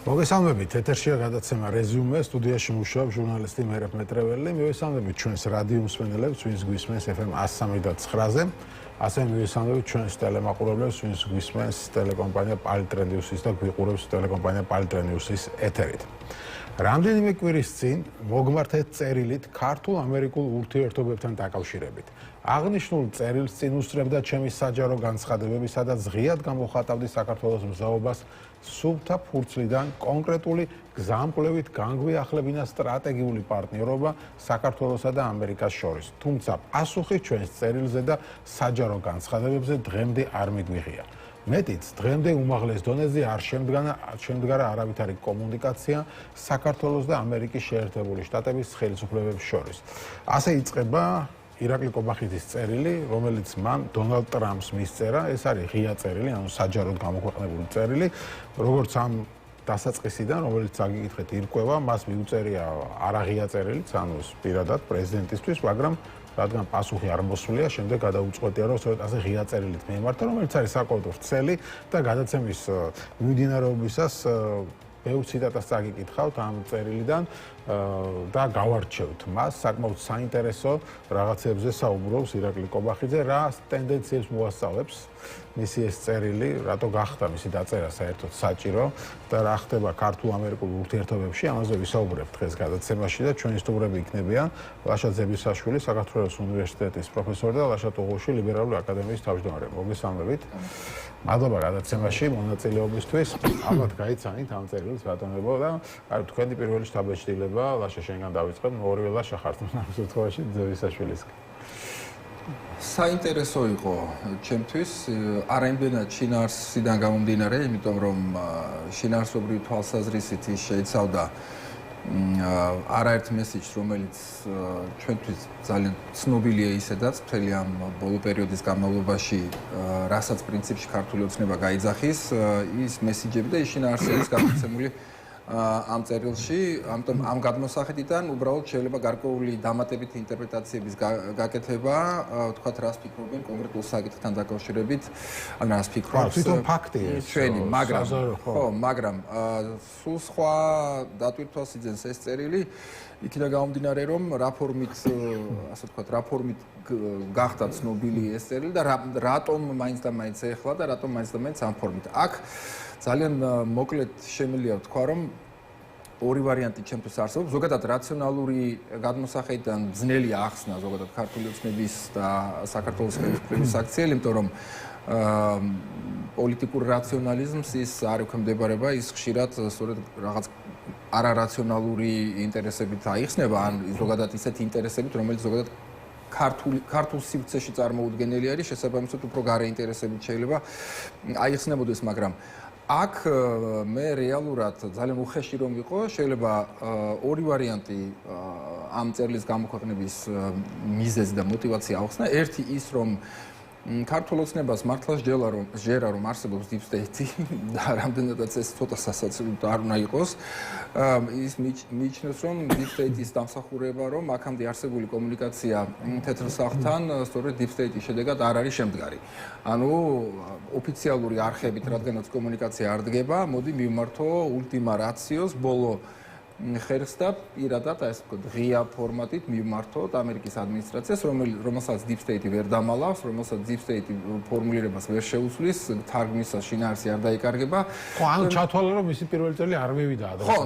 მოგესალმებით, ეთერშია გადაცემა რეზიუმე, სტუდიაში მუშაობს ჟურნალისტი მერაბ მეტრეველი. მივესალმებით ჩვენს რადიო მსმენელებს, ვინც გვისმენს FM 103.9-ზე. ასევე მივესალმებით ჩვენს ტელემაყურებლებს, ვინც გვისმენს ტელეკომპანია პალიტრენიუსის და გვიყურებს ტელეკომპანია პალიტრენიუსის ეთერით. რამდენიმე კვირის წინ მოგმართეთ წერილით ქართულ-ამერიკულ ურთიერთობებთან დაკავშირებით. აღნიშნულ წერილს წინ უსწრებდა ჩემი საჯარო განცხადებები, სადაც ღიად გამოხატავდი საქართველოს მზაობას სუფთა ფურცლიდან კონკრეტული გზამკვლევით განგვიახლებინა სტრატეგიული პარტნიორობა საქართველოსა და ამერიკას შორის. თუმცა პასუხი ჩვენს წერილზე და საჯარო განცხადებებზე დღემდე არ მიგვიღია. მეტიც, დღემდე უმაღლეს დონეზე არ შემდგარა არავითარი კომუნიკაცია საქართველოს და ამერიკის შეერთებული შტატების ხელისუფლებებს შორის. ასე იწყება ირაკლი კობახიძის წერილი, რომელიც მან დონალდ ტრამპს მისწერა. ეს არის ღია წერილი, ანუ საჯაროდ გამოქვეყნებული წერილი, როგორც ამ დასაწყისიდან, რომელიც აგიკითხეთ ირკვევა, მას მიუწერია არაღია წერილიც, ანუ პირადად პრეზიდენტისთვის, მაგრამ რადგან პასუხი არ მოსულია, შემდეგ გადაუწყვეტია, რომ სწორედ ასე ღია წერილით მიემართა, რომელიც არის საკმაოდ ვრცელი და გადაცემის მიმდინარეობისას ბევრ ციტატას წაგიკითხავთ ამ წერილიდან და გავარჩევთ მას. საკმაოდ საინტერესო რაღაცებზე საუბრობს ირაკლი კობახიძე, რა ტენდენციებს მოასწავლებს მისი ეს წერილი, რატო გახდა მისი დაწერა საერთოდ საჭირო და რა ხდება ქართულ-ამერიკულ ურთიერთობებში, ამაზე ვისაუბრებთ დღეს გადაცემაში და ჩვენი სტუმრები იქნებიან ლაშა ძებისაშვილი, საქართველოს უნივერსიტეტის პროფესორი და ლაშა ტუღუში, ლიბერალური აკადემიის თავმჯდომარე. მოგესალმებით. მადლობა გადაცემაში მონაწილეობისთვის. ალბათ გაიცანით ამ წერილს ბატონებო და თქვენი პირველი შთაბეჭდილება ლაშა შენგან დავიწყებ, ორივე ლაშა ხართ ამ შემთხვევაში ძებისაშვილისგან. საინტერესო იყო ჩემთვის არაიმდენად შინაარსიდან გამომდინარე, იმიტომ რომ შინაარსობრივი თვალსაზრისით ის შეიცავდა არაერთ მესიჯს, რომელიც ჩვენთვის ძალიან ცნობილია ისედაც მთელი ამ ბოლო პერიოდის განმავლობაში, რასაც პრინციპში ქართული ოცნება გაიძახის, ის მესიჯები და ის შინაარსების გამოცემული ამ წერილში, ამიტომ ამ გადმოსახედიდან უბრალოდ შეიძლება გარკვეული დამატებითი ინტერპრეტაციების გაკეთება, ვთქვათ, რას ფიქრობენ კონკრეტულ საკითხთან დაკავშირებით, ან რას ფიქრობს თვითონ ფაქტია ეს ჩვენი, მაგრამ სულ სხვა დატვირთვას იძენს ეს წერილი, იქიდან გამომდინარე, რომ რაფორმით გახდა ცნობილი ეს წერილი და რატომ მაინც და მაინც ეხლა და რატომ მაინც და მაინც ამ ფორმით. აქ ძალიან მოკლედ შემიძლია ვთქვა, რომ ორი ვარიანტი ჩემთვის არსებობს. ზოგადად რაციონალური გადმოსახედიდან ძნელია ახსნა ზოგადად ქართული ოცნების და საქართველოს ხელისუფლების აქციელი, იმიტომ რომ პოლიტიკურ რაციონალიზმს ის არ ექვემდებარება, ის ხშირად სწორედ რაღაც არარაციონალური ინტერესებით აიხსნება, ან ზოგადად ისეთი ინტერესებით, რომელიც ზოგადად ქართულ სივრცეში წარმოუდგენელი არის, შესაბამისად უფრო გარე ინტერესებით შეიძლება აიხსნებოდეს, მაგრამ აქ მე რეალურად ძალიან უხეში რომ იყო, შეიძლება ორი ვარიანტი ამ წერილის გამოქვეყნების მიზეზი და мотиваცია ახსნა. ერთი ის, რომ ქართულ ოცნებას მართლა სჯერა რომ არსებობს deep state და რამდენადაც ეს ცოტა სასაცილო არ უნდა იყოს, ის მიიჩნევს, რომ deep state-ის დამსახურება, რომ აქამდე არსებული კომუნიკაცია თეთრ სახლთან სწორედ deep state-ის შედეგად არ არის შემდგარი. ანუ ოფიციალური არხებით, რადგანაც კომუნიკაცია არ დგება, მოდი მივმართო ultima ratio-ს ბოლო ხერხს და პირადად ასე ვთქვათ, ღია ფორმატით მივმართოთ ამერიკის ადმინისტრაციას, რომელსაც deep state-ი ვერ დამალავს, რომელსაც deep state-ი ფორმულირებას ვერ შეუცვლის, თარგმნისას შინაარსი არ დაიკარგება. ხო, ანუ ჩათვალა, რომ მისი პირველი წერილი არ მივიდა ადრე. ხო,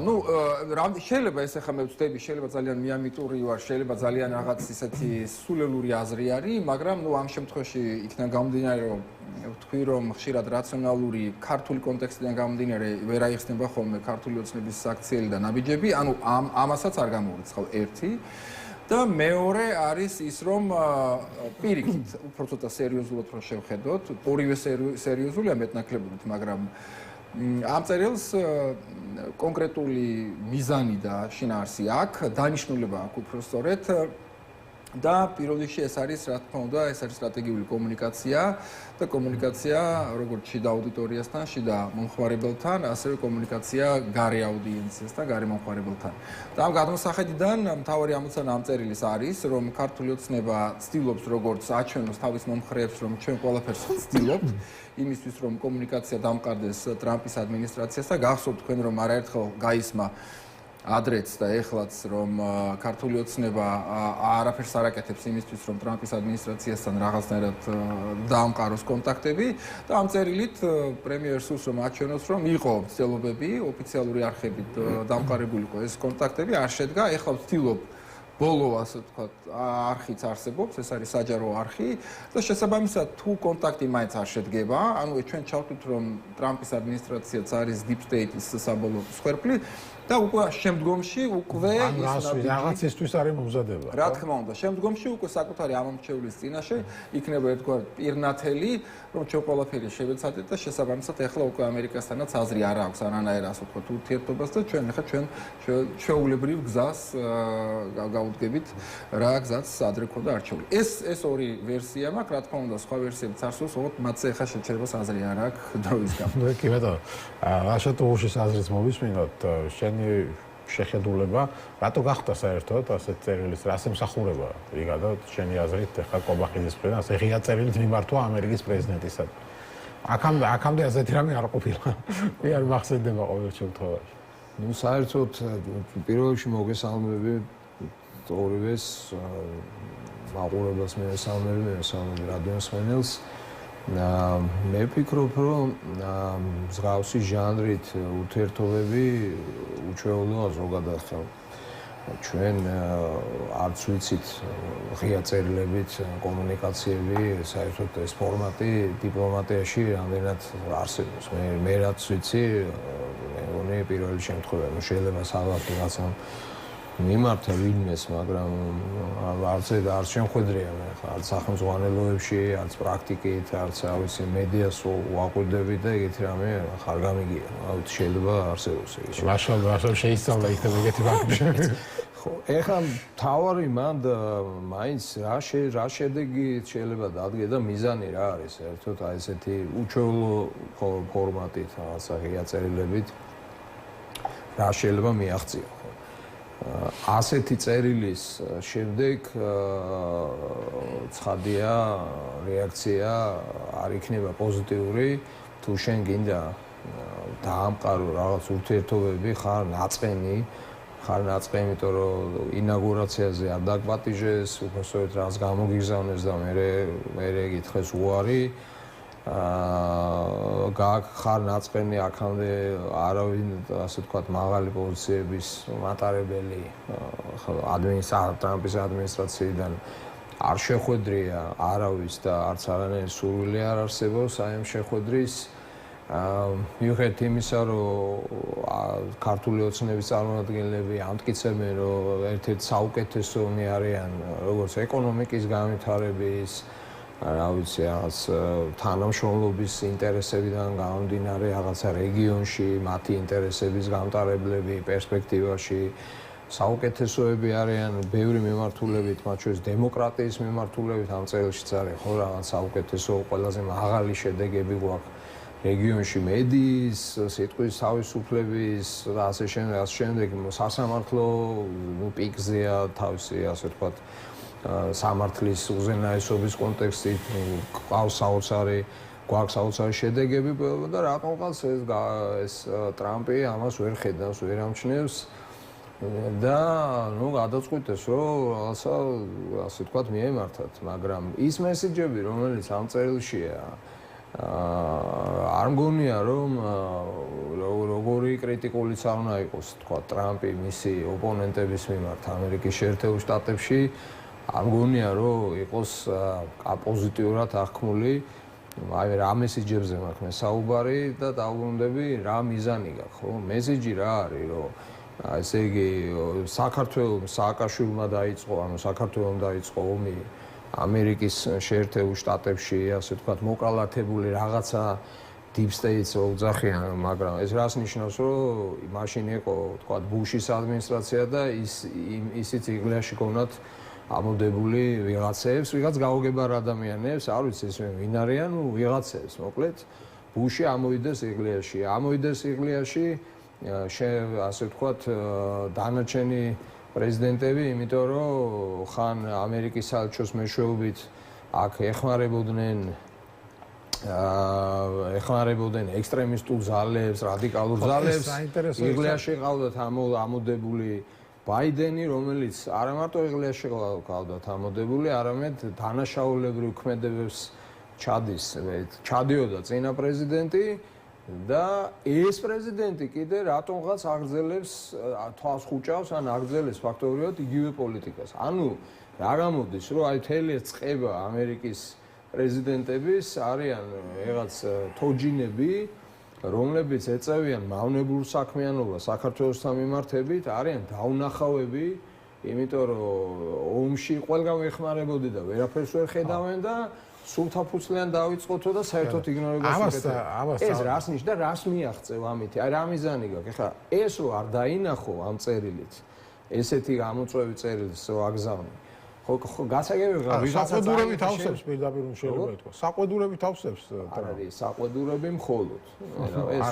შეიძლება ეს ახლა მე ვწდები, შეიძლება ძალიან მიამიტური ვარ, შეიძლება ძალიან რაღაც ისეთი სულელური აზრი არის, მაგრამ ამ შემთხვევაში იქიდან გამომდინარე, რომ ვთქვი, რომ ხშირად რაციონალური ქართული კონტექსტიდან გამომდინარე ვერ აიხსნება ხოლმე ქართული ოცნების აქციელი და ნაბიჯები, ანუ ამასაც არ გამოვრიცხავ ერთი და მეორე არის ის, რომ პირიქით უფრო ცოტა სერიოზულად რო შევხედოთ, ორივე სერიოზულია მეტნაკლებობით, მაგრამ ამ წერილს კონკრეტული მიზანი და შინაარსი აქვს, დანიშნულება აქვს უფრო სწორედ და პირველ რიგში ეს არის რა თქმა უნდა ეს არის სტრატეგიული კომუნიკაცია და კომუნიკაცია როგორც შიდა აუდიტორიასთან, შიდა მომხმარებელთან, ასევე კომუნიკაცია გარე აუდიენციასთან, გარე მომხმარებელთან. და ამ გადმოსახედიდან მთავარი ამოცანა ამ წერილის არის, რომ ქართული ოცნება ცდილობს როგორც აჩვენოს თავის მომხრეებს, რომ ჩვენ ყველაფერს ვცდილობთ იმისთვის, რომ კომუნიკაცია დამყარდეს ტრამპის ადმინისტრაციას და გახსოვთ თქვენ რომ არაერთხელ გაისმა ადრეც და ეხლაც რომ ქართული ოცნება არაფერს არ აკეთებს იმისთვის რომ ტრამპის ადმინისტრაციასთან რაღაცნაირად დაამყაროს კონტაქტები და ამ წერილით პრემიერს უსურვებს რომ აჩვენოს რომ იყო ცდილობები ოფიციალური არხებით დამყარებულიყო ეს კონტაქტები არ შედგა ეხლა ვცდილობ ბოლო ასე ვთქვათ არხიც არსებობს ეს არის საჯარო არხი და შესაბამისად თუ კონტაქტი მაინც არ შედგება ანუ ჩვენ ჩავთვლით რომ ტრამპის ადმინისტრაციაც არის deep state-ის საბოლოო მსხვერპლი და უკვე შემდგომში უკვე რაღაცისთვის არის მომზადება. რა თქმა უნდა, შემდგომში უკვე საკუთარი ამომრჩევლის წინაშე იქნება ერთგვარ პირნათელი, რომ ჩვენ ყველაფერი შევეცადეთ და შესაბამისად ახლა უკვე ამერიკასთანაც აზრი არ აქვს არანაირ ასე ვთქვათ ურთიერთობას და ჩვენ ახლა ჩვეულებრივ გზას გავუდგებით, რა გზაც ადრე ქონდა არჩეული. ეს ორი ვერსია მაქვს, რა თქმა უნდა, სხვა ვერსიებიც არსებობს, ოღონდ მათზე ახლა შეჩერებას აზრი არ აქვს დროის გამო. კი ბატონო, რაშატო უშის აზრიც მოვისმინოთ, შენ შეხედულება, რატო გახდა საერთოდ ასეთ წერილის, რა შემსახურება იგადა შენი აზრით, ახლა კობახიძის მხრიდან, ასე ღია წერილით მიმართვა ამერიკის პრეზიდენტისად. აქამდე ასეთი რამე არ ყოფილა. მე არ მახსენდება ყოველ შემთხვევაში. ნუ საერთოდ პირველ რიგში მოგესალმები ორივეს მაყურებელს მესალმები რადიოსმენელს. მე ვფიქრობ, რომ მსგავსი ჟანრით ურთიერთობები უჩვეულოა ზოგადად. ჩვენ არც ვიცით ღია წერილებით კომუნიკაციები, საერთოდ ეს ფორმატი დიპლომატიაში რამდენად არსებობს. მე რაც ვიცი, მე მგონი პირველი შემთხვევაა, შეიძლება საერთოდ რაღაცა მიმართა ვინმეს, მაგრამ არც შემხედრია მე ხა, არც სახელმწიფოებში, არც პრაქტიკით, არც ავიცი მედიას ვაყურდები და ეგეთი რამე ხარ გამიგია. აუცილებლად შეიძლება არსებობს ეგეთი. მაშალ შეისწავლა იქნება ეგეთი ფაქტი. ხო, ეხლა თავარი მანდ მაინც რა შედეგი შეიძლება დადგე და მიზანი რა არის საერთოდ აი ესეთი უჩვეულო ფორმატით, რაღაცა ღია წერილებით რა შეიძლება მიაღწიო. ასეთი წერილის შემდეგ ცხადია რეაქცია არ იქნება პოზიტიური თუ შენ გინდა დაამყარო რაღაც ურთიერთობები ხარ ნაწყენი იმიტომ რომ ინაugurაციაზე არ დაგპატიჟეს უბრალოდ რაღაც გამოგიგზავნეს და მე გითხეს უარი ხარ ნაწყენი აქამდე არავინ ასე ვთქვათ მაღალი პოზიციების მატარებელი ტრამპის ადმინისტრაციიდან არ შეხვედრია არავის და არც არანაირი სურვილი არ არსებობს აი ამ შეხვედრის მიუხედავად იმისა რომ ქართული ოცნების წარმომადგენლები ამტკიცებენ რომ ერთ-ერთი საუკეთესონი არიან როგორც ეკონომიკის განვითარების რა ვიცი რაღაც თანამშრომლობის ინტერესებიდან გამომდინარე რაღაცა რეგიონში მათი ინტერესების გამტარებლები პერსპექტივაში საუკეთესოები არიან ბევრი მიმართულებით მათ შორის დემოკრატიის მიმართულებით ამ წელშიც არის ხო რაღაც საუკეთესო ყველაზე მაღალი შედეგები გვაქვს რეგიონში მედიის სიტყვის თავისუფლების და ასე შემდეგ სასამართლო პიკზეა თავისი ასე ვთქვათ სამართლის უზენაესობის კონტექსტით გვაქვს საოცარი შედეგები და რატომღაც ეს ტრამპი ამას ვერ ხედავს, ვერ ამჩნევს და ნუ გადაწყვიტეს რომ რაღაცა ასე ვთქვათ მიემართათ, მაგრამ ის მესიჯები რომელიც ამ წერილშია არ მგონია რომ როგორი კრიტიკულიც არ უნდა იყოს თქვა ტრამპი მისი ოპონენტების მიმართ ამერიკის შეერთებულ შტატებში არ მგონია რომ იყოს პოზიტიურად აღქმული აი რა მესიჯებზე მაქვს მე საუბარი და დაუბრუნდები რა მიზანი გაქვს ხო მესიჯი რა არის რომ ესე იგი საქართველოს სააკაშვილმა დაიწყო ანუ საქართველოს დაიწყო ომი ამერიკის შეერთებულ შტატებში ასე ვთქვათ მოკალათებული რაღაცა deep state-ს ოძახიან მაგრამ ეს რას ნიშნავს რომ მაშინ იყო ვთქვათ ბუშის ადმინისტრაცია და ისიც იგლიაში გონათ ამოდებული ვიღაცებს, ვიღაც გაუგებარ ადამიანებს, არ ვიცი ეს ვინ არიან, ვიღაცებს, მოკლედ ბუში ამოვიდეს იღლიაში. ამოვიდეს იღლიაში, ასე ვთქვათ, დანარჩენი პრეზიდენტები, იმიტომ რომ ხან ამერიკის საელჩოს მეშვეობით აქ ეხმარებოდნენ ექსტრემისტულ ძალებს, რადიკალურ ძალებს. იღლიაში ყავდათ ამოდებული ბაიდენი, რომელიც არა მარტო იღლიაში ყავდათ ამოდებული, არამედ დანაშაულებრივ ქმედებებს ჩადიოდა წინა პრეზიდენტი და ეს პრეზიდენტი კიდე რატომღაც აგრძელებს თვალს ხუჭავს ან აგრძელებს ფაქტობრივად იგივე პოლიტიკას. ანუ რა გამოდის, რომ აი მთელი ეს წყება ამერიკის პრეზიდენტების არიან რაღაც თოჯინები, რომლებიც ეწევიან მავნებურ საქმიანობას საქართველოსთან მიმართებით, არიან დაუნახავები, იმიტომ რომ ომში ყველგან ეხმარებოდი და ვერაფერს ვერ ხედავენ და სულთაფუძლიან დაიწყოთო და საერთოდ იგნორებას აკეთებენ. ეს რას ნიშნავს და რას მიაღწევ ამით? აი რა მიზანი გაქვს? ეხლა ეს რო არ დაინახო ამ წერილით, ესეთი გამოწვევი წერილს რო აგზავნე. ხო, გასაგებია ვიღაცა საყვედურებით ავსებს პირდაპირ შეიძლება ითქვა. საყვედურებით ავსებს. არ არის საყვედურები მხოლოდ. ეს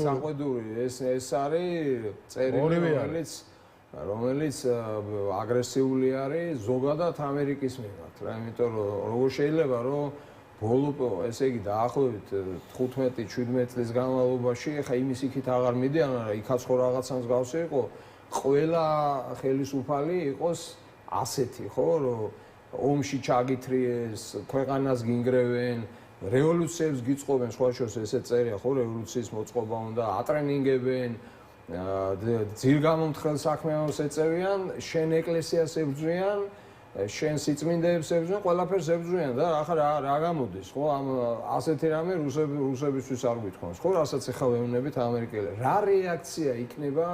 საყვედური ეს არის წერილი, რომელიც აგრესიული არის ზოგადად ამერიკის მიმართ, რა, იმიტომ რომ როგორ შეიძლება რომ ბოლო ესე იგი დაახლოებით 15-17 წლის განმავლობაში ხა იმის იქით აღარ მიდიან, მაგრამ იქაც ხო რაღაცა მსგავსი იყო, ყველა ხელისუფალი იყოს ასეთი, ხო, რომ ომში ჩაგითრიეს, ქვეყანას გინგრევენ, რევოლუციებს გიწყობენ, სხვა შორის ესე წერია, ხო, რევოლუციის მოწყობა უნდა ატრენინგებენ, ძირგამომთხელ საქმეებს ეწევიან, შენ ეკლესიას ებრძვიან, შენ სიწმინდეებს ებრძვიან, ყველაფერს ებრძვიან და ახლა რა გამოდის, ხო, ამ ასეთი რამე რუსებისთვის არ გვითხოვს, ხო, რასაც ახლა ვეუბნებით ამერიკელებს. რა რეაქცია იქნება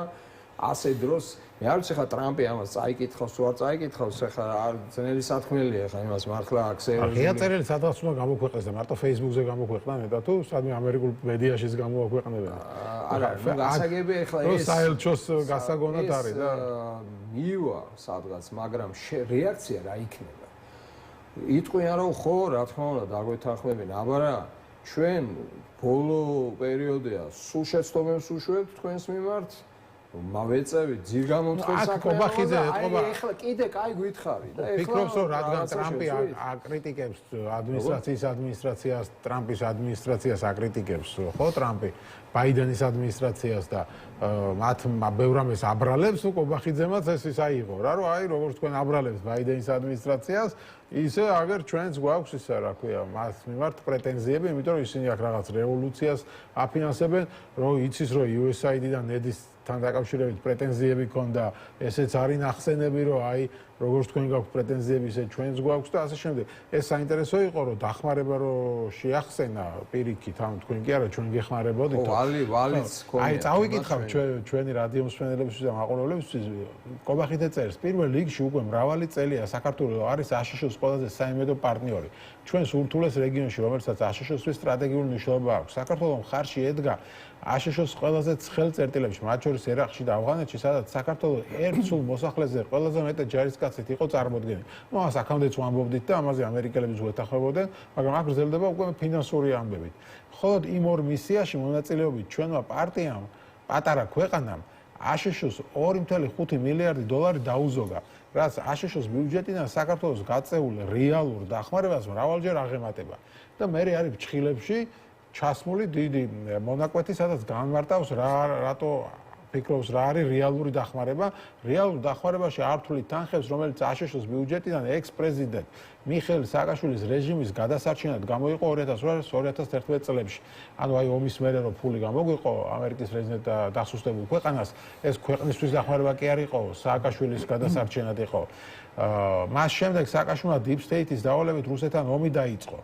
ასე დროს? მე არ ვიცი ხა ტრამპი ამას წაიკითხავს თუ არ წაიკითხავს, ხა ძნელი სათქმელია ხა იმას მართლა აქსერებს. ღია წერილი სადღაც უნდა გამოქვეყნდეს და მარტო Facebook-ზე გამოქვეყნან და თუ სადმე ამერიკულ მედიაშიც გამოაქვეყნებენ. არა, ნუ გასაგებია ხა ეს საელჩოს გასაგონად არის და მივა სადღაც, მაგრამ რეაქცია რა იქნება? იტყვიან რომ ხო, რა თქმა უნდა, დაგვეთანხმებინ, აბა რა, ჩვენ ბოლო პერიოდია სულ შეცდომებს უშვებთ თქვენს მიმართ. მავეწევი ძირგამომთხელ საქმეებს და ეხლა კიდე კაი გითხარი და ეხლა ფიქრობს რომ რადგან ტრამპი აკრიტიკებს ადმინისტრაციას, ტრამპის ადმინისტრაციას აკრიტიკებს, ხო, ტრამპი ბაიდენის ადმინისტრაციას და მათ ბევრ რამეს აბრალებს, კობახიძემაც ეს აიღო რა, რომ აი როგორც თქვენ აბრალებს ბაიდენის ადმინისტრაციას, ისე აგერ ჩვენც გვაქვს ისა რა ქვია, მას მიმართ პრეტენზიები, იმიტომ რომ ისინი აქ რაღაც რევოლუციას აფინანსებენ, რომ იცის რომ USAID-დან ნედის თან დაკავშირებით პრეტენზიები ქონდა, ესეც არის ნახსენები, რომ აი როგორც თქვენ გაქვთ პრეტენზიები, ისე ჩვენც გვაქვს და ასე შემდეგ. ეს საინტერესო იყო, რომ დახმარება რომ შეახსენა პირიქით, ანუ თქვენ კი არა, ჩვენ გეხმარებოდით. ვალიც ქონია. აი წავიკითხავ ჩვენი რადიო მსმენელებისთვის და მაყურებლებისთვის, კობახით ეწერს, პირველ რიგში უკვე მრავალი წელია საქართველოს არის აშშ-ს ყველაზე საიმედო პარტნიორი. ჩვენ სურთულეს რეგიონში, რომელსაც აშშ-თვის სტრატეგიული მნიშვნელობა აქვს, საქართველოს მხარში ედგა აშშ-ს ყველაზე ცხელ წერტილებში, მათ შორის ერაყში და ავღანეთში, სადაც საქართველოს ერთ სულ მოსახლეზე ყველაზე მეტად ჯარისკაცით იყო წარმოდგენილი. ნუ ამას აქამდეც ვამბობდით და ამაზე ამერიკელებიც ვეთანხმებოდნენ, მაგრამ აქ გრძელდება უკვე ფინანსური ამბებით. ხოლო იმ ორ მისიაში მონაწილეობით ჩვენმა პარტიამ, პატარა ქვეყანამ აშშ-ს 2.5 მილიარდი დოლარი დაუზოგა, რაც აშშ-ს ბიუჯეტიდან საქართველოს გაწეული რეალურ დახმარებას მრავალჯერ აღემატება. და მე არის ფჩხილებში ჩასმული დიდი მონაკვეთი, სადაც განმარტავს რატო ფიქრობს რა არის რეალური დახმარება. რეალურ დახმარებაში არ თვლით თანხებს, რომელიც აშშ-ს ბიუჯეტიდან ექს-პრეზიდენტ მიხეილ სააკაშვილის რეჟიმის გადასარჩენად გამოიყო 2010-2011 წლებში. ანუ აი ომის მერე რომ ფული გამოგვიყო ამერიკის პრეზიდენტ დასუსტებულ ქვეყანას, ეს ქვეყნისთვის დახმარება კი არ იყო, სააკაშვილის გადასარჩენად იყო. მას შემდეგ სააკაშვილმა დიპ სტეიტის დავალებით რუსეთთან ომი დაიწყო.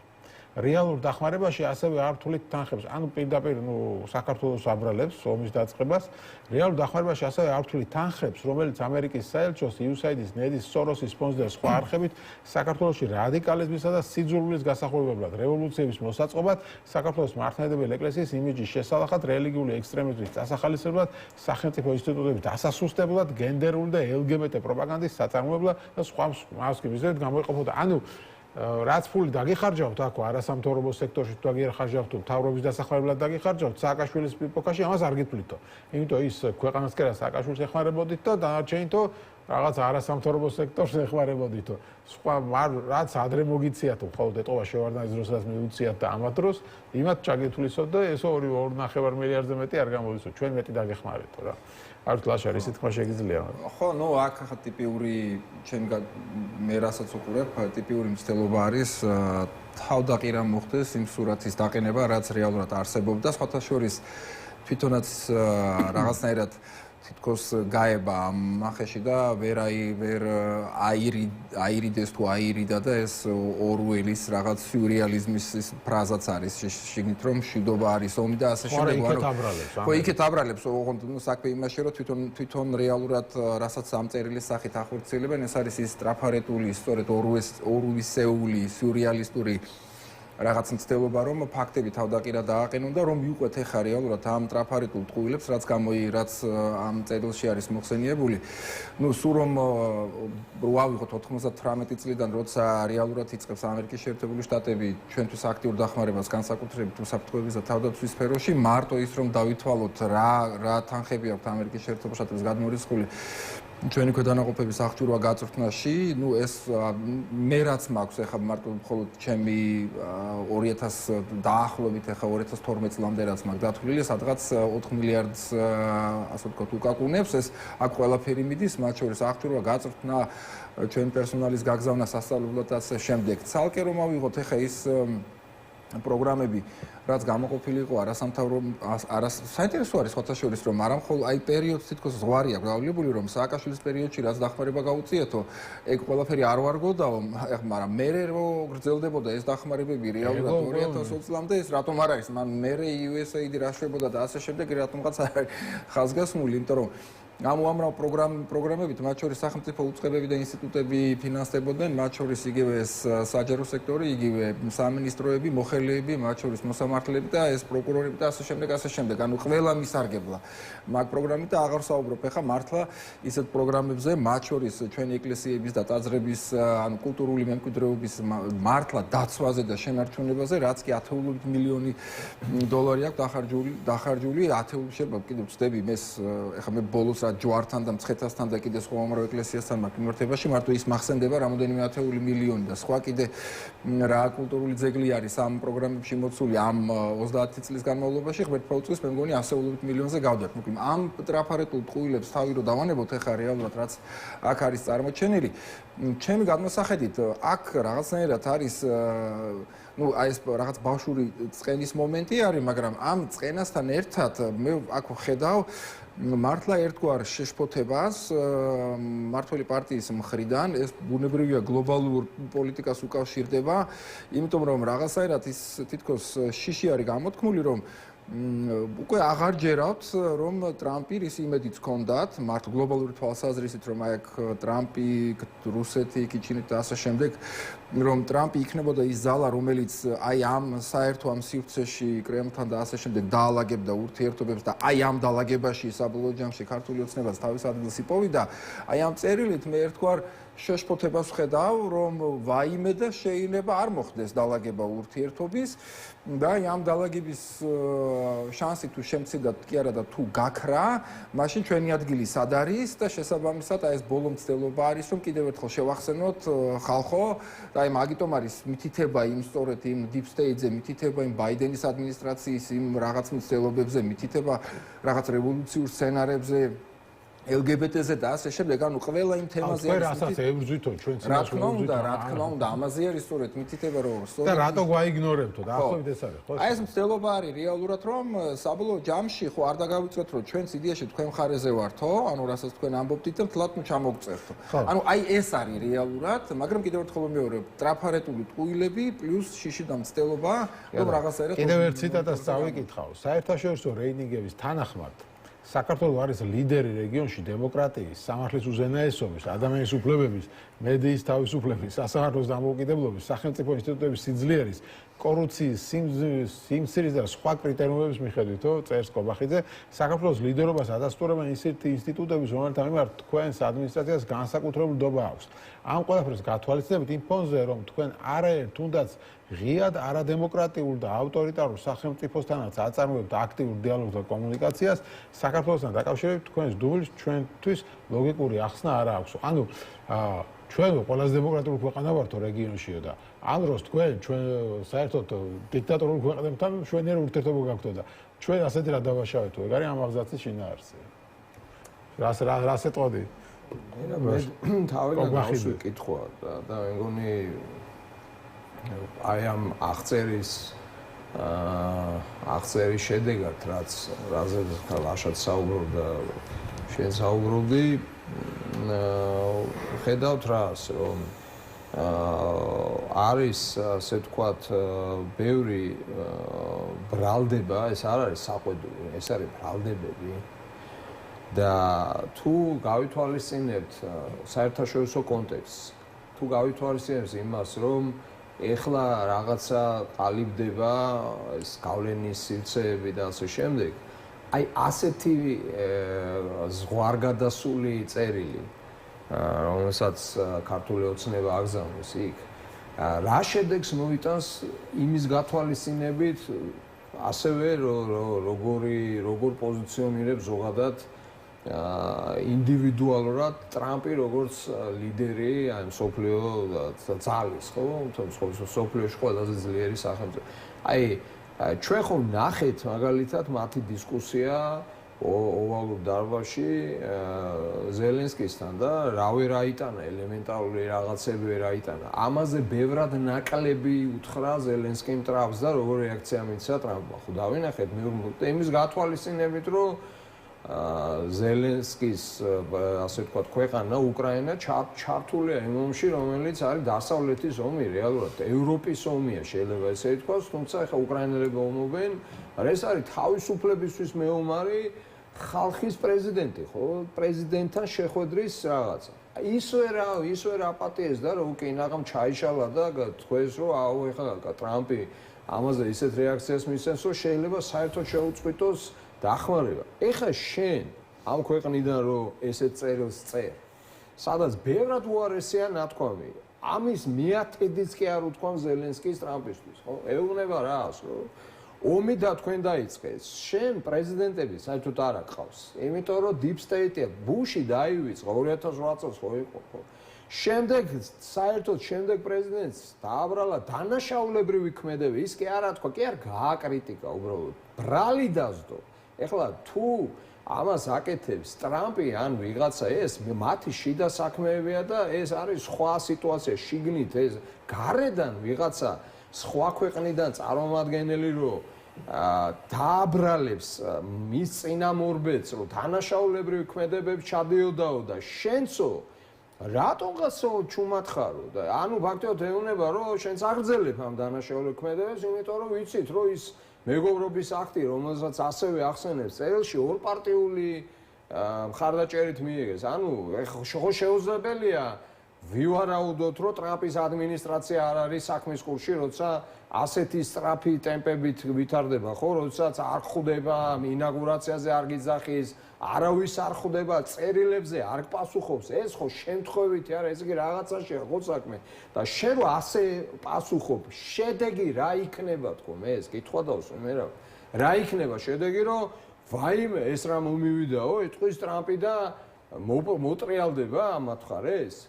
რეალურ დახმარებაში ასევე არ თulit თანხებს. ანუ პირდაპირ საქართველოს აბრალებს ომის დაწყებას, რეალურ დახმარებაში ასევე არ თulit თანხებს, რომელიც ამერიკის საელჩოს, USAID-ის, NED-ის, SOROS-ის სპონსორ და სხვა არხებით საქართველოში რადიკალიზმისა და სიძულვილის გასახურებებლად, რევოლუციების მოსაწყობად, საქართველოს მართლმადიდებელი ეკლესიის იმიჯის შესალახად, რელიგიური ექსტრემიზმის დასახალისებლად, სახელმწიფო ინსტიტუტების დასასუსტებლად, გენდერული და LGBT პროპაგანდის საწარმოებლად და სხვა მსგავსი მიზნებით გამოიყოფოდა. ანუ რაც ფული დაგიხარჯავთ აქ არასამთავრობო სექტორში თუ დაგიხარჯავთ თუ მთავრობის დასახმარებლად დაგიხარჯავთ სააკაშვილის ეპოქაში ამას არ გითვლითო. იმიტომ ის ქვეყანას კი რა სააკაშვილს ეხმარებოდითო და დანარჩენითო რაღაც არასამთავრობო სექტორს ეხმარებოდითო. სხვა რაც ადრე მოგიციათ მხოლოდ ეტყობა შევარდნაძის დროსაც მიუციათ და ამათ დროს იმათ ჩაგეთვლისო და ესო 2.5 მილიარდზე მეტი არ გამოვისო. ჩვენ მეტი დაგეხმარეთო რა. არ თლაშარ ისე თქმა შეგიძლია. ხო, აქ ახლა ტიპიური ჩემი მე რასაც უყურებ, ტიპიური მცდელობა არის თავდაყირა მოხდეს იმ სურათის დაყენება, რაც რეალურად არსებობდა. სხვათა შორის თვითონაც რაღაცნაირად თითქოს გაება მახეში და ვერ აირიდეს თუ აირიდა და ეს ორუელის რაღაც სიურეალიზმის ფრაზაც არის შეგნით რომ მშვიდობა არის ომი და ასე შემდეგ. ხო, იქეთ აბრალებს. ოღონდ საქმე იმაში რომ თვითონ რეალურად რასაც ამ წერილის სახით ახორციელებენ, ეს არის ის ტრაფარეტული, სწორედ ორუისეული, სიურეალისტური რაღაც მცდელობა, რომ ფაქტები თავდაყირა დააყენონ და რომ მიუყვეთ ეხა რეალურად ამ ტრაფარეტულ ტყუილებს, რაც ამ წერილში არის მოხსენიებული. სულ რომ ვავიღოთ 98 წლიდან, როცა რეალურად იწყებს ამერიკის შეერთებული შტატები ჩვენთვის აქტიურ დახმარებას განსაკუთრებით უსაფრთხოების და თავდაცვის სფეროში, მარტო ის რომ დავითვალოთ რა თანხები აქვს ამერიკის შეერთებულ შტატების გადმორიცხული ჩვენი ქვედანაყოფების აღჭურვა გაწვრთნაში, ეს მე რაც მაქვს ეხლა მარტო მხოლოდ ჩემი 2000 დაახლოებით ეხლა 2012 წლამდე რაც მაქვს დათვლილი, სადღაც 4 მილიარდს ასე ვთქვათ უკაკუნებს, ეს აქ ყველაფერი მიდის, მათ შორის აღჭურვა, გაწვრთნა, ჩვენი პერსონალის გაგზავნა სასწავლებლად და ასე შემდეგ. ცალკე რომ ავიღოთ ეხლა ის პროგრამები, რაც გამოყოფილი იყო საინტერესო არის სხვათა შორის, რომ არა მხოლოდ აი პერიოდს თითქოს ზღვარი აქვს გავლებული, რომ სააკაშვილის პერიოდში რაც დახმარება გაუწიეთო, ეგ ყველაფერი არ ვარგოდაო, მაგრამ მერე რო გრძელდებოდა ეს დახმარებები რეალურად 2020 წლამდე, ეს რატომ არ არის? მან მერე USAID რა შვებოდა და ასე შემდეგ, რატომღაც არ არის ხაზგასმული, იმიტომ რომ ამუამრავ პროგრამებით, მათ შორის სახელმწიფო უწყებები და ინსტიტუტები ფინანსდებოდნენ, მათ შორის იგივე საჯარო სექტორი, იგივე სამინისტროები, მოხელეები, მათ შორის მოსამართლეები და ეს პროკურორები და ასე შემდეგ, ასე შემდეგ. ანუ ყველა მისარგებლა მაგ პროგრამით და აღარ ვსაუბრობ ახლა მართლა ისეთ პროგრამებზე, მათ შორის ჩვენი ეკლესიების და ტაძრების, ანუ კულტურული მემკვიდრეობის მართლა დაცვაზე და შენარჩუნებაზე, რაც კი ათეულობით მილიონი დოლარი აქვს დახარჯული, ათეულობით შეიძლება კიდევ ვწდები მე ახლა მე ბოლოს ჯვართან და მცხეთასთან და კიდე სხვა უმრავ ეკლესიასთან მაგ მიმართებაში მარტო ის მახსენდება რამოდენიმე ათეული მილიონი და სხვა კიდე რა კულტურული ძეგლი არის ამ პროგრამებში მოცული ამ 30 წლის განმავლობაში ღმერთთაო წლის მე მგონი ასეულობით მილიონზე გავდათ. მოკლედ ამ ტრაფარეტულ ტყუილებს თავი რო დავანებოთ ეხა რეალურად რაც აქ არის წარმოჩენილი, ჩემი გადმოსახედით აქ რაღაცნაირად არის აი ეს რაღაც ბავშვური წყენის მომენტი არის, მაგრამ ამ წყენასთან ერთად მე აქ ხედავ მართლა ერთგვარ შეშფოთებას მმართველი პარტიის მხრიდან, ეს ბუნებრივია გლობალურ პოლიტიკას უკავშირდება, იმიტომ რომ რაღაცაირად ის თითქოს შიში არის გამოთქმული, რომ უკვე აღარ ჯერავთ, რომ ტრამპი რის იმედიც ჰქონდათ, მარტო გლობალური თვალსაზრისით, რომ აი აქ ტრამპი, რუსეთი, კიჩინით და ასე შემდეგ, რომ ტრამპი იქნებოდა ის ძალა, რომელიც აი ამ საერთო ამ სივრცეში კრემლთან და ასე შემდეგ დაალაგებდა ურთიერთობებს და აი ამ დაალაგებაში საბოლოო ჯამში ქართული ოცნებას თავის ადგილს იპოვიდა, აი ამ წერილით მე ერთგვარ შეშფოთებას ვხედავ, რომ ვაიმე და შეიძლება არ მოხდეს დაალაგება ურთიერთობის და ამ დაალაგების შანსი თუ შემცირდათ კი არა და თუ გაქრა, მაშინ ჩვენი ადგილი სად არის და შესაბამისად აი ეს ბოლო მცდელობა არის, რომ კიდევ ერთხელ შევახსენოთ ხალხო და აი მაგიტომ არის მითითება იმ სწორედ იმ deep state-ზე, მითითება იმ ბაიდენის ადმინისტრაციის იმ რაღაც მცდელობებზე, მითითება რაღაც რევოლუციურ სცენარებზე LGBT-ზე და ასე შემდეგ, ანუ ყველა იმ თემაზე არის რასაც ებრძვითო ჩვენ რა თქმა უნდა, ამაზე არის სწორედ მითითება რომ და რატო გვაიგნორებთო და ახლობით ეს არის, ხო? აი ეს მცდელობა არის რეალურად რომ საბოლოო ჯამში ხო არ დაგავიწყოთ რომ ჩვენც იდეაში თქვენ მხარეზე ვართო, ანუ რასაც თქვენ ამბობთ და თლათ ნუ ჩამოგწერთო. ანუ აი ეს არის რეალურად, მაგრამ კიდევ ერთხელ ვიმეორებ, ტრაფარეტული ტყუილები პლუს შიში და მცდელობა, რომ რაღაცა არის. კიდევ ერთ ციტატას წავიკითხავ. საერთაშორისო რეიტინგების თანახმად საქართველოს არის ლიდერი რეგიონში დემოკრატიის, სამართლის უზენაესობის, ადამიანის უფლებების, მედიის თავისუფლების, სასამართლოს დამოუკიდებლობის, სახელმწიფო ინსტიტუტების სიძლიერის, კორუფციის, სიმცირის და სხვა კრიტერიუმების მიხედვითო წერს კობახიძე, საქართველოს ლიდერობას ადასტურებენ ისეთი ინსტიტუტების, რომელთა მიმართ თქვენს ადმინისტრაციას განსაკუთრებული ნდობა აქვს. ამ ყველაფერს გათვალისწინებით იმ ფონზე, რომ თქვენ არაერთ თუნდაც ღიად არადემოკრატიულ და ავტორიტარულ სახელმწიფოსთანაც აწარმოებთ აქტიურ დიალოგს და კომუნიკაციას, საქართველოსთან დაკავშირებით თქვენს დუბლს ჩვენთვის ლოგიკური ახსნა არ აქვს. ანუ ჩვენ ყველაზე დემოკრატიული ქვეყანა ვართო რეგიონშიო და ამ დროს თქვენ ჩვენ საერთოდ დიქტატორულ ქვეყნებთან შვენიერ ურთიერთობა გაქვთ და ჩვენ ასეთი რა დავაშავეთ თუ ეგ არის ამ აღზაცის შინაარსი. რას ეტყოდი? მე თავიდან გავსვიკითხვა და მე მგონი აი ამ აღწერის შედეგად რაც რაზეც ლაშად საუბრობდა შენ საუბრობდი ხედავთ რას რომ არის ასე ვთქვათ ბევრი ბრალდება ეს არ არის საყვედური ეს არის ბრალდებები და თუ გავითვალისწინებთ საერთაშორისო კონტექსტს თუ გავითვალისწინებთ იმას რომ ეხლა რაღაცა ყალიბდება ეს გავლენის სივრცეები და ასე შემდეგ აი ასეთი ზღვარგადასული წერილი რომელსაც ქართული ოცნება აგზავნის იქ რა შედეგს მოიტანს იმის გათვალისწინებით ასევე როგორ პოზიციონირებს ზოგადად ინდივიდუალურად ტრამპი როგორც ლიდერი აი მსოფლიო ძალის ხო მსოფლიოში ყველაზე ძლიერი სახელმწიფო აი ჩვენ ხომ ნახეთ მაგალითად მათი დისკუსია ოვალურ დარბაზში ზელენსკისთან და რა ვერ აიტანა ელემენტარული რაღაცები ვერ აიტანა ამაზე ბევრად ნაკლები უთხრა ზელენსკიმ ტრამპს და როგორ რეაქცია მიცა ტრამპმა ხო დავინახეთ მე იმის გათვალისწინებით რომ ზელენსკის ასე ვთქვათ ქვეყანა უკრაინა ჩართულია იმ ომში რომელიც არის დასავლეთის ომი რეალურად ევროპის ომია შეიძლება ესე ითქვას თუმცა ახლა უკრაინელები ომობენ ეს არის თავისუფლებისთვის მეომარი ხალხის პრეზიდენტი ხო პრეზიდენტთან შეხვედრის რაღაცა ისე რა აპატიეს და რომ კი ნაღამ ჩაიშალა და თქვენს რომ აუ ახლა ტრამპი ამაზე ისეთ რეაქციას მისცემს რომ შეიძლება საერთოდ შეუწყვიტოს დახმარება. ეხლა შენ ამ ქვეყნიდან რომ ესეთ წერილს წერ, სადაც ბევრად უარესია ნათქვამი. ამის მეათედიც კი არ უთქვამ ზელენსკის ტრამპისთვის, ხო? ეუბნება რას, რომ ომი და თქვენ დაიწყეს. შენ პრეზიდენტები საერთოდ არ აკყავს. იმიტომ რომ deep state-ია, ბუში დაივიწყა 2008 წელს ხო იყო, ხო? შემდეგ საერთოდ შემდეგ პრეზიდენტს დააბრალა დანაშაულებრივი ქმედება. ის კი არ ათქვა, კი არ გააკრიტიკა უბრალოდ. ბრალი დასდო. ეხლა თუ ამას აკეთებს ტრამპი ან ვიღაცა ეს მათი შიდა საქმეებია და ეს არის სხვა სიტუაცია შიგნით ეს გარედან ვიღაცა სხვა ქვეყნიდან წარმომადგენელი რომ დააბრალებს მის წინამორბედს რომ დანაშაულებრივი ქმედებებს ჩადიოდაო და შენცო რატომღაცო ჩუმად ხარო და ანუ ფაქტობრივად ეუბნება რომ შენც აგრძელებ ამ დანაშაულებრივ ქმედებებს იმიტომ რომ ვიცით რომ ის მეგობრობის აქტი, რომელსაც ასევე ახსენებს წერილში, ორპარტიული მხარდაჭერით მიიღეს. ანუ ხო შეუძლებელია ვივარაუდოთ, რომ ტრამპის ადმინისტრაცია არ არის საქმის კურსში, როცა ასეთი სწრაფი ტემპებით ვითარდება, ხო, როდესაც არ ხვდება ინაგურაციაზე არ გიძახის, არავის არ ხვდება წერილებზე, არ პასუხობს. ეს ხო შემთხვევითი არა, ეს კი რაღაცაშია ხო საქმე. და შენ რო ასე პასუხობ, შედეგი რა იქნება თქო, მე ეს კითხვა დავსვენ მე რა იქნება შედეგი, რომ ვაიმე ეს რა მომივიდაო, ეთქვის ტრამპი და მოტრიალდება ამათ ხარეს?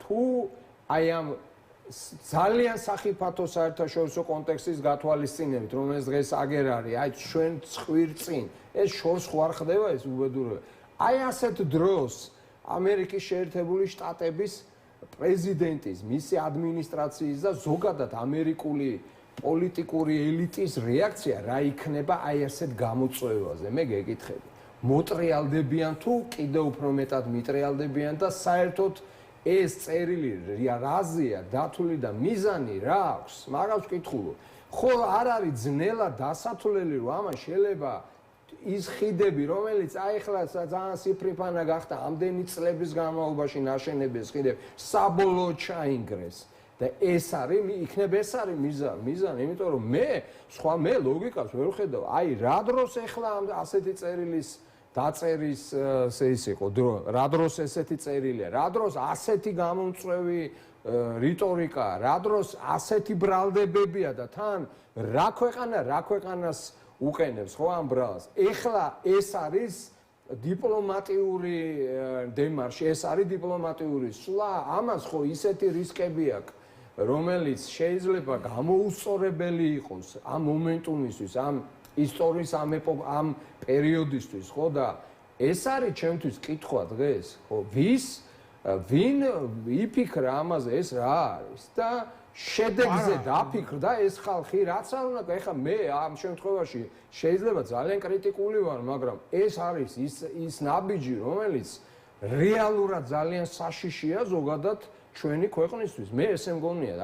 თუ აი ამ ძალიან სახიფათო საერთაშორისო კონტექსტის გათვალისწინებით, რომელიც დღეს აგერ არის, აი ჩვენ ცხვირწინ, ეს შორს ხო არ ხდება ეს უბედურება. აი ასეთ დროს ამერიკის შეერთებული შტატების პრეზიდენტის, მისი ადმინისტრაციის და ზოგადად ამერიკული პოლიტიკური ელიტის რეაქცია რა იქნება აი ასეთ გამოწვევაზე, მე გეკითხები. მოტრიალდებიან თუ კიდევ უფრო მეტად მიტრიალდებიან და საერთოდ ეს წერილი რაზეა დათვლილი და მიზანი რა აქვს? მაგას ვკითხულობ. ხო არ არის ძნელა დასათვლელი რომ ამას შეიძლება ის ხიდები, რომელიც აი ახლა ძალიან სიფრიფანა გახდა ამდენი წლების განმავლობაში ნაშენების ხიდები, საბოლოოდ ჩაინგრეს. და ეს არის, იქნება ეს არის მიზანი, იმიტომ რომ მე ლოგიკას ვერ ვხედავ. აი რა დროს ახლა ასეთი წერილის დაწერის ის იყო დრო, რა დროს ესეთი წერილია, რა დროს ასეთი გამომწვევი რიტორიკა, რა დროს ასეთი ბრალდებებია და თან რა ქვეყანას უყენებს ხო ამ ბრალს. ეხლა ეს არის დიპლომატიური დემარში, ეს არის დიპლომატიური სვლა, ამას ხო ისეთი რისკები აქვს, რომელიც შეიძლება გამოუსწორებელი იყოს ამ მომენტუმისთვის, ამ ისტორიის ამ პერიოდისთვის, ხო და ეს არის ჩემთვის კითხვა დღეს, ხო, ვინ იფიქრა ამაზე, ეს რა არის და შედეგზე დაფიქრდა ეს ხალხი, რაც არ უნდა, ეხლა მე ამ შემთხვევაში შეიძლება ძალიან კრიტიკული ვარ, მაგრამ ეს არის ის ნაბიჯი, რომელიც რეალურად ძალიან საშიშია ზოგადად ჩვენი ქვეყნისთვის. მე ესე მგონია,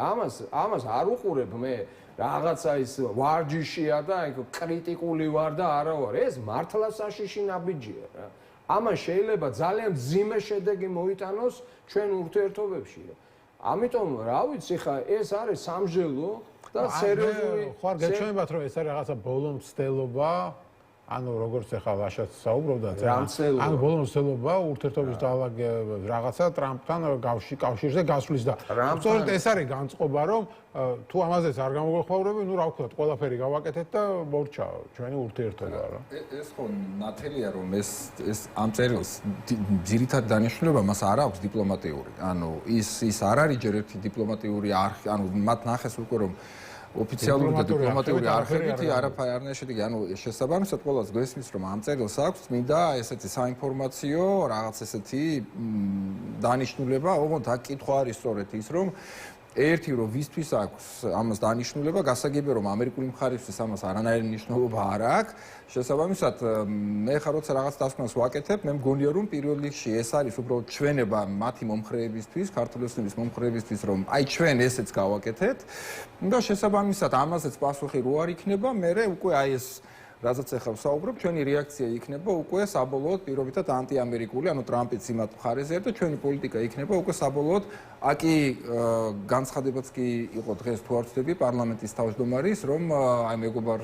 ამას არ უყურებ მე რაღაცა ის ვარჯიშია და კრიტიკული ვარ და არა ვარ. ეს მართლა საშიში ნაბიჯია რა. ამას შეიძლება ძალიან მძიმე შედეგი მოიტანოს ჩვენ ურთიერთობებში. ამიტომ რა ვიცი ხა ეს არის სამჟელო და სერიოზული ხო არ გეჩვენებათ რომ ეს არის რაღაცა ბოლომცდელობა ანუ როგორც ახლა ლაშაც საუბრობდა ანუ ბოლომცდელობა ურთიერთობის რაღაცა ტრამპთან კავშირზე გასვლის და სწორედ ეს არის განწყობა რომ თუ ამაზეც არ გამოგხვეურები ნუ რა ვქნათ ყველაფერი გავაკეთეთ და მორჩა ჩვენი ურთიერთობა რა ეს ხო ნათელია რომ ეს ამ წერილს ძირითად დანიშნულება მას არ აქვს დიპლომატიური ანუ ის არ არის ჯერ ერთი დიპლომატიური არხი ანუ მათ ნახეს უკვე რომ ოფიციალური და დიპლომატიური არხებითი არაფერი არ შედეგი ანუ შესაბამისად ყველას გვესმის რომ ამ წერილს აქვს წმინდა ესეთი საინფორმაციო რაღაც ესეთი დანიშნულება ოღონდ აქ კითხვა არის სწორედ ის რომ ერთი რომ ვისთვის აქვს ამას დანიშნულება გასაგებია რომ ამერიკული მხარისთვის ამას არანაირი მნიშვნელობა არ აქვს შესაბამისად მე ხარ როცა რაღაც დასკვნას ვაკეთებ მე მგონია რომ პირველ რიგში ეს არის უბრალოდ ჩვენება მათი მომხრეებისთვის ქართულოსნების მომხრეებისთვის რომ აი ჩვენ ესეც გავაკეთეთ და შესაბამისად ამაზეც პასუხი რო არ იქნება მე უკვე აი ეს რაზეც ახლა ვსაუბრობ, ჩვენი რეაქცია იქნება უკვე საბოლოოდ პირობითად ანტიამერიკული, ანუ ტრამპის იმათ მხარეზე და ჩვენი პოლიტიკა იქნება უკვე საბოლოოდ აკი განცხადებაც კი იყო დღეს თუ არ ვცდები პარლამენტის თავმჯდომარის, რომ აი მეგობარ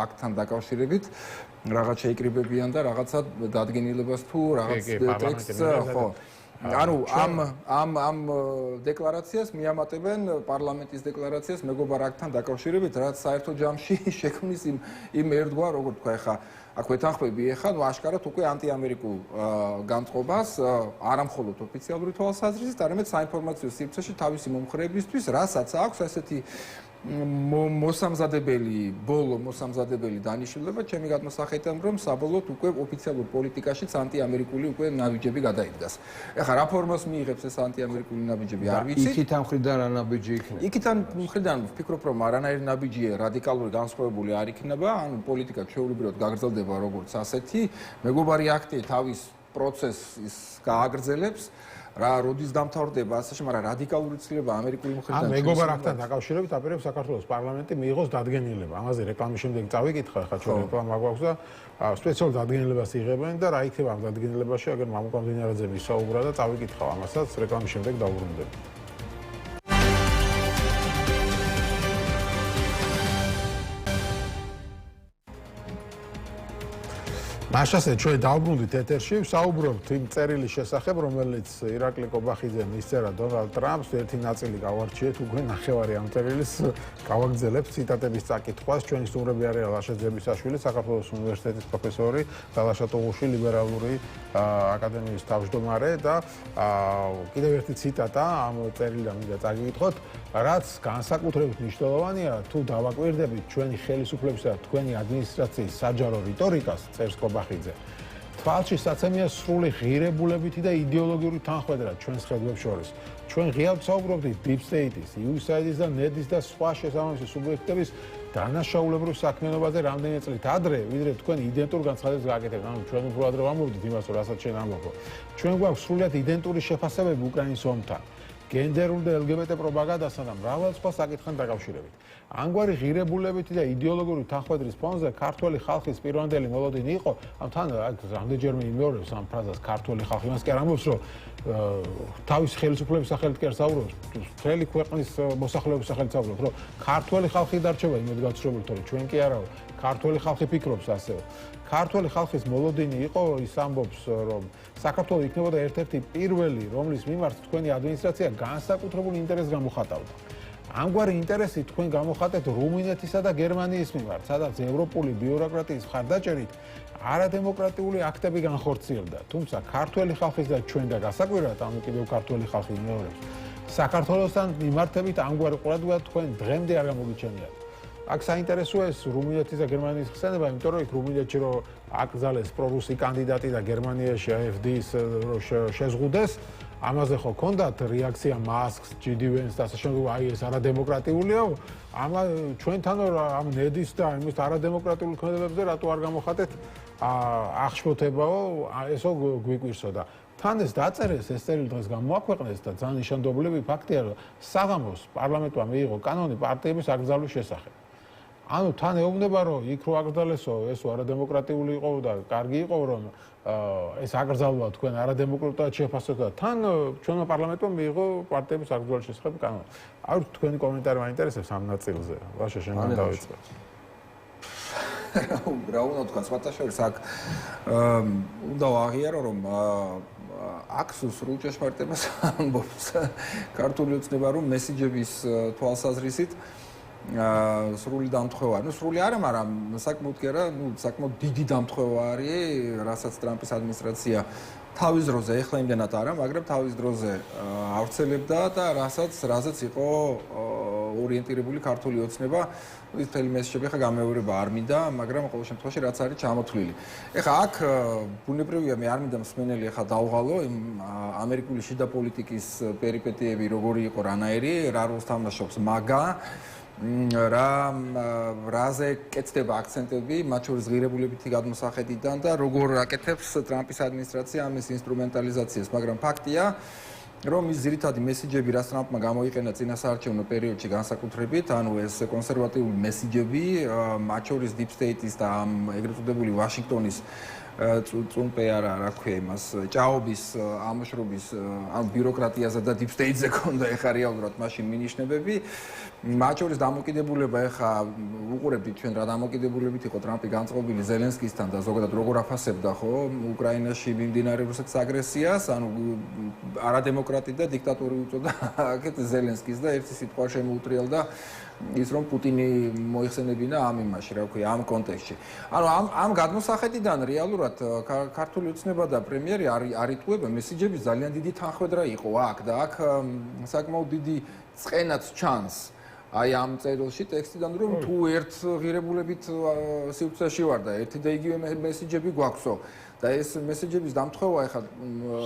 აქტთან დაკავშირებით რაღაც შეიკრიბებიან და რაღაცა დადგენილებას თუ რაღაც ტექსტს ხო ანუ ამ დეკლარაციას მიამატებენ პარლამენტის დეკლარაციას მეგობარ აქტთან დაკავშირებით, რაც საერთო ჯამში შექმნის იმ ერთგვარ, როგორ თქვა ახლა, აქ ვეთანხმები ახლა, ნუ აშკარად უკვე ანტიამერიკულ განწყობას, არა მხოლოდ ოფიციალური თვალსაზრისით, არამედ საინფორმაციო სივრცეში თავისი მომხრეებისთვის, რასაც აქვს ესეთი მოსამზადებელი დანიშნულება, ჩემი გადმოსახედიდან რომ საბოლოოდ უკვე ოფიციალურ პოლიტიკაშიც ანტიამერიკული უკვე ნაბიჯები გადაიდგას. ეხლა რა ფორმას მიიღებს ეს ანტიამერიკული ნაბიჯები არ ვიცი. იქიდან მხრიდან რა ნაბიჯი იქნება? იქიდან მხრიდან ვფიქრობ რომ არანაირი ნაბიჯი რადიკალური განსხვავებული არ იქნება, ანუ პოლიტიკა ჩვეულებრივად გაგრძელდება როგორც ასეთი, მეგობარი აქტი თავის პროცესს გააგრძელებს. რა როდის დამთავრდება ასეში, მაგრამ რადიკალური ცვლილება ამერიკული მხრიდან ან მეგობარ აქტთან დაკავშირებით აპირებს საქართველოს პარლამენტი მიიღოს დადგენილება. ამაზე რეკლამის შემდეგ წავიკითხა, ხა ჩვენ რეკლამა გვაქვს და სპეციალურ დადგენილებას იღებენ და რა იქნება ამ დადგენილებაში, აგერ მამუკა მდინარაძე ვისაუბრა და წავიკითხავ ამასაც რეკლამის შემდეგ დავუბრუნდები. მაშასე ჩვენ დავბრუნდით ეთერში, ვსაუბრობთ იმ წერილის შესახებ, რომელიც ირაკლი კობახიძემ ისწერა დონალდ ტრამპს, ერთი ნაწილი გავარჩიეთ, უკვე ნახევარი ამ წერილის გავაგრძელებთ ციტატების წაკითხვას. ჩვენი სტუმრები არიან ლაშა ძებისაშვილი, საქართველოს უნივერსიტეტის პროფესორი, ლაშა ტუღუში, ლიბერალური აკადემიის თავმჯდომარე და კიდევ ერთი ციტატა ამ წერილიდან მინდა წაგიკითხოთ, რაც განსაკუთრებით მნიშვნელოვანია, თუ დავაკვირდებით ჩვენი ხელისუფლებისა და თქვენი ადმინისტრაციის საჯარო რიტორიკას, წერს კობახიძე. თვალში საცემია სრული ღირებულებითი და იდეოლოგიური თანხმედრა ჩვენს ხედვებს შორის. ჩვენ ღიად ვსაუბრობდით Deep State-ის, USAID-ის და NED-ის და სხვა შესაბამისი სუბიექტების დანაშაულებრივ საქმიანობაზე რამდენი წლით ადრე, ვიდრე თქვენ იდენტურ განცხადებას გააკეთებთ. ანუ ჩვენ უფრო ადრე ვამბობდით იმას, რომ რასაც შენ ამბობ. ჩვენ გვაქვს სრულად იდენტური შეფასებები უკრაინის ომთან. გენდერულ და LGBT პროპაგანდასთან და მრავალ სხვა საკითხთან დაკავშირებით. ამგვარი ღირებულებითი და იდეოლოგიური თანხმედრის ფონზე ქართველი ხალხის პირვანდელი მოლოდინი იყო, ამ თან რამდენჯერმე იმეორებს ამ ფრაზას ქართველი ხალხი, მას კი არ ამბობს, რომ თავის ხელისუფლების სახელით კი არ საუბრობს, მთელი ქვეყნის მოსახლეობის სახელით საუბრობს, რომ ქართველი ხალხი დარჩება იმედ გაცრუებული, თორე ჩვენ კი არა, ქართველი ხალხი ფიქრობს ასევე. ქართველი ხალხის მოლოდინი იყო, ის ამბობს, რომ საქართველოს იქნებოდა ერთ-ერთი პირველი, რომლის მიმართ თქვენი ადმინისტრაცია განსაკუთრებულ ინტერესს გამოხატავდა. ამგვარი ინტერესი თქვენ გამოხატეთ რუმინეთისა და გერმანიის მიმართ, სადაც ევროპული ბიუროკრატიის მხარდაჭერით არადემოკრატიული აქტები განხორციელდა. თუმცა ქართველი ხალხის და ჩვენ და გასაკვირად, ანუ კიდევ ქართველი ხალხი იმეორებს, საქართველოსთან მიმართებით ამგვარი ყურადღება თქვენ დღემდე არ გამოგიჩენიათ. აქ საინტერესოა ეს რუმინეთის და გერმანიის ხსენება, იმიტომ რომ იქ რუმინეთში რომ აკრძალეს პრორუსი კანდიდატი და გერმანიაში AfD-ის შეზღუდეს, ამაზე ხო ქონდათ რეაქცია მასკს, GDW-ს და ასე შემდეგ, აი ეს არადემოკრატიულია, ამა ჩვენთან ამ NED-ის და იმის არადემოკრატიულ ქმედებებზე რატო არ გამოხატეთ აღშფოთებაო, ესო გვიკვირსო და თან ეს დაწერეს, ეს წერილი დღეს გამოაქვეყნეს და ძალიან ნიშანდობლივი ფაქტია, რომ საღამოს პარლამენტმა მიიღო კანონი პარტიების აკრძალვის შესახებ. ანუ თან ეუბნება, რომ იქ რო აკრძალესო, ესო არადემოკრატიული იყო და კარგი იყო, რომ ეს აკრძალვა თქვენ არადემოკრატულად შეფასოთ და თან ჩვენმა პარლამენტმა მიიღო პარტიების აკრძალვის შესახებ კანონი. არ ვიცი თქვენი კომენტარი მაინტერესებს ამ ნაწილზე. ვაშა შენგან დავიწყე. რა უნდა თქვა, სხვათა შორის აქ უნდა ვაღიარო, რომ აქ სრულ ჭეშმარიტებას ამბობს ქართული ოცნება, რომ მესიჯების თვალსაზრისით სრული დამთხევა, ну სრული არა, მაგრამ საკმაოდ კი არა, ну საკმაოდ დიდი დამთხევა არის, რასაც ტრამპის ადმინისტრაცია თავის დროზე, ეხლა იმდენად არა, მაგრამ თავის დროზე ავრცელებდა და რაზეც იყო ორიენტირებული ქართული ოცნება, ის მთელი მესიჯები ხა გამეორება არ მინდა, მაგრამ ყოველ შემთხვევაში რაც არის ჩამოთვლილი. ეხლა აქ ბუნებრივია, მე არ მინდა მსმენელი ხა დავღალო იმ ამერიკული შიდა პოლიტიკის პერიპეტიები, როგორი იყო რანაირი, რა როლს თამაშობს მაგა რაზე კეთდება აქცენტები, მათ შორის ღირებულებითი გადმოსახედიდან და როგორ აკეთებს ტრამპის ადმინისტრაცია ამის ინსტრუმენტალიზაციას, მაგრამ ფაქტია, რომ ის ძირითადი მესიჯები, რაც ტრამპმა გამოიყენა წინასაარჩევნო პერიოდში განსაკუთრებით, ანუ ეს კონსერვატიული მესიჯები, მათ შორის Deep State-ის და ამ ეგრეთ წოდებული ვაშინგტონის წუნპე რა ქვია იმას, ჭაობის ამოშრობის, ანუ ბიუროკრატიაზე და Deep State-ზე ქონდა ეხა რეალურად მაშინ მინიშნებები. მათ შორის დამოკიდებულება ეხა უყურებთ ჩვენ რა დამოკიდებულებით იყო ტრამპი განწყობილი ზელენსკისთან და ზოგადად როგორ აფასებდა ხო უკრაინაში მიმდინარე რუსეთის აგრესიას, ანუ არადემოკრატი და დიქტატორი უწოდა აქეთ ზელენსკის და ერთი სიტყვა შემოუტრიალდა ის რომ პუტინი მოიხსენებინა ამ იმაში, რა ქვია, ამ კონტექსტში. ანუ ამ გადმოსახედიდან რეალურად ქართული ოცნება და პრემიერი არიტყუება მესიჯების ძალიან დიდი თანხმედრა იყო აქ და აქ საკმაოდ დიდი წყენაც ჩანს. აი ამ წერილში ტექსტიდან რომ თუ ერთ ღირებულებით სივრცეში ვარ და ერთი და იგივე მესიჯები გვაქვსო და ეს მესიჯების დამთხევა ახლა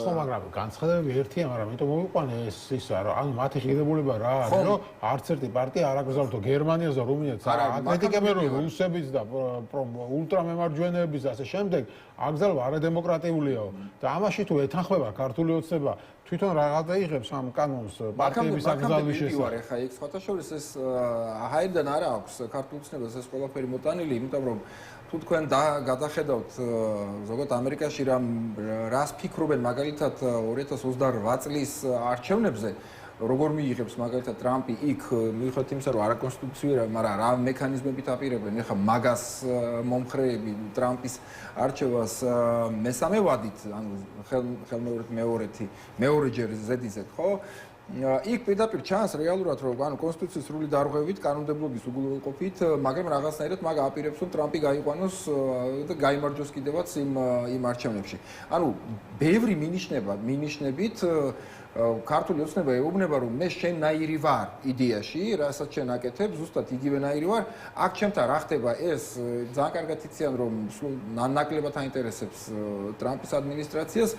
ხო, მაგრამ განცხადებები ერთია, მაგრამ იმიტომ მოვიყვანე ეს ისა, რომ ანუ მათი ღირებულება რა არის, რომ არც ერთი პარტია არ აკრძალვთო გერმანიას და რუმინეთს, აკრიტიკებენ რომ რუსების და ულტრამემარჯვენეების და ასე შემდეგ აკრძალვა არადემოკრატიულიაო და ამაში თუ ეთანხმება ქართული ოცნება თვითონ რაღაცა იღებს ამ კანონს პარტიების აკრძალვის შესახებ. ხა იქ სხვათა შორის ეს აირიდან არა აქვს ქართულ ოცნებას ეს ყველაფერი მოტანილი, იმიტომ რომ თუ თქვენ გადახედავთ ზოგადად ამერიკაში რას ფიქრობენ მაგალითად 2028 წლის არჩევნებზე, როგორ მიიღებს მაგალითად ტრამპი იქ მიუხედავად იმისა, რომ არაკონსტიტუციური, მაგრამ რა მექანიზმებით აპირებენ ეხა მაგას მომხრეები ტრამპის არჩევას მესამე ვადით, ანუ ხელმეორედ მეორეჯერ ზედიზედ, ხო? იქ პირდაპირ ჩანს რეალურად რომ ანუ კონსტიტუციის სრული დარღვევით, კანონმდებლობის უგულვებყოფით, მაგრამ რაღაცნაირად მაგ აპირებს რომ ტრამპი გაიყვანოს და გაიმარჯვოს კიდევაც იმ არჩევნებში. ანუ ბევრი მინიშნებით ქართული ოცნება ეუბნება რომ მე შენნაირი ვარ იდეაში, რასაც შენ აკეთებ, ზუსტად იგივენაირი ვარ. აქ ჩემთან რა ხდება ეს ძალიან კარგად იციან რომ ნაკლებად აინტერესებს ტრამპის ადმინისტრაციას.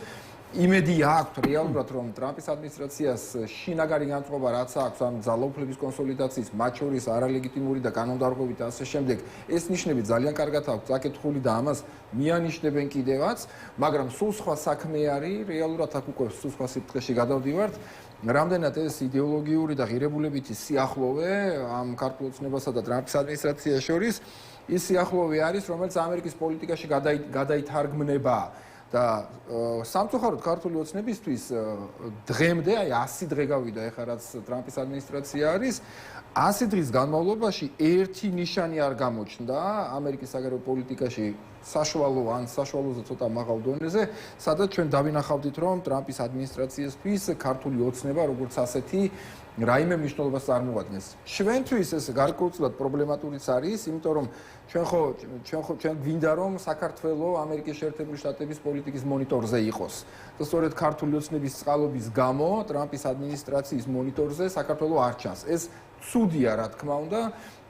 იმედი აქვს რეალურად რომ ტრამპის ადმინისტრაციას შინაგანი განწყობა რაც აქვს ამ ძალაუფლების კონსოლიდაციის, მათ შორის არალეგიტიმური და კანონდარღვევით და ასე შემდეგ, ეს ნიშნები ძალიან კარგად აქვს წაკითხული და ამას მიანიშნებენ კიდევაც, მაგრამ სულ სხვა საქმე არის, რეალურად აქ უკვე სულ სხვა სიტყვაში გადავდივართ. რამდენად ეს იდეოლოგიური და ღირებულებითი სიახლოვე ამ ქართულ ოცნებასა და ტრამპის ადმინისტრაციას შორის ის სიახლოვე არის, რომელიც ამერიკის პოლიტიკაში გადაითარგმნება. და სამწუხაროდ ქართული ოცნებისთვის დღემდე აი 100 დღე გავიდა ეხლა რაც ტრამპის ადმინისტრაცია არის 100 დღის განმავლობაში ერთი ნიშანი არ გამოჩნდა ამერიკის საგარეო პოლიტიკაში საშუალო ან საშუალოზე ცოტა მაღალ დონეზე სადაც ჩვენ დავინახავდით რომ ტრამპის ადმინისტრაციისთვის ქართული ოცნება როგორც ასეთი რაიმე მნიშვნელობას წარმოადგენს. ჩვენთვის ეს გარკვეულწილად პრობლემატურიც არის, იმიტომ რომ ჩვენ გვინდა რომ საქართველოს ამერიკის შეერთებული შტატების პოლიტიკის მონიტორზე იყოს. და სწორედ ქართული ოცნების წყალობის გამო ტრამპის ადმინისტრაციის მონიტორზე საქართველოს არ ჩანს. ეს ცუდია, რა თქმა უნდა,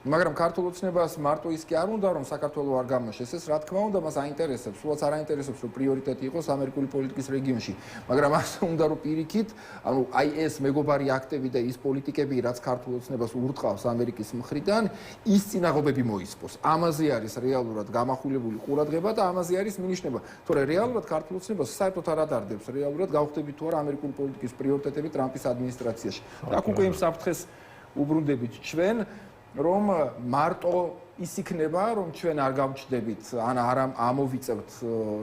მაგრამ ქართულ ოცნებას მარტო ის კი არ უნდა რომ საქართველოს არ გამოჩეს ეს რა თქმა უნდა მას აინტერესებს, სულაც არ აინტერესებს რომ პრიორიტეტი იყოს ამერიკული პოლიტიკის რეგიონში, მაგრამ ასე უნდა რომ პირიქით, ანუ აი ეს მეგობარი აქტები და ის პოლიტიკები რაც ქართულ ოცნებას ურტყავს ამერიკის მხრიდან, ის წინაღობები მოისპოს. ამაზე არის რეალურად გამახვილებული ყურადღება და ამაზე არის მინიშნება, თორე რეალურად ქართულ ოცნებას საერთოდ არ ადარდებს რეალურად გავხდებით თუ არა ამერიკული პოლიტიკის პრიორიტეტები ტრამპის ადმინისტრაციაში. და აქ უკვე იმ საფრთხეს უბრუნდებით ჩვენ რომ მარტო ის იქნება რომ ჩვენ არ გავჩნდებით ან არ ამოვიწევთ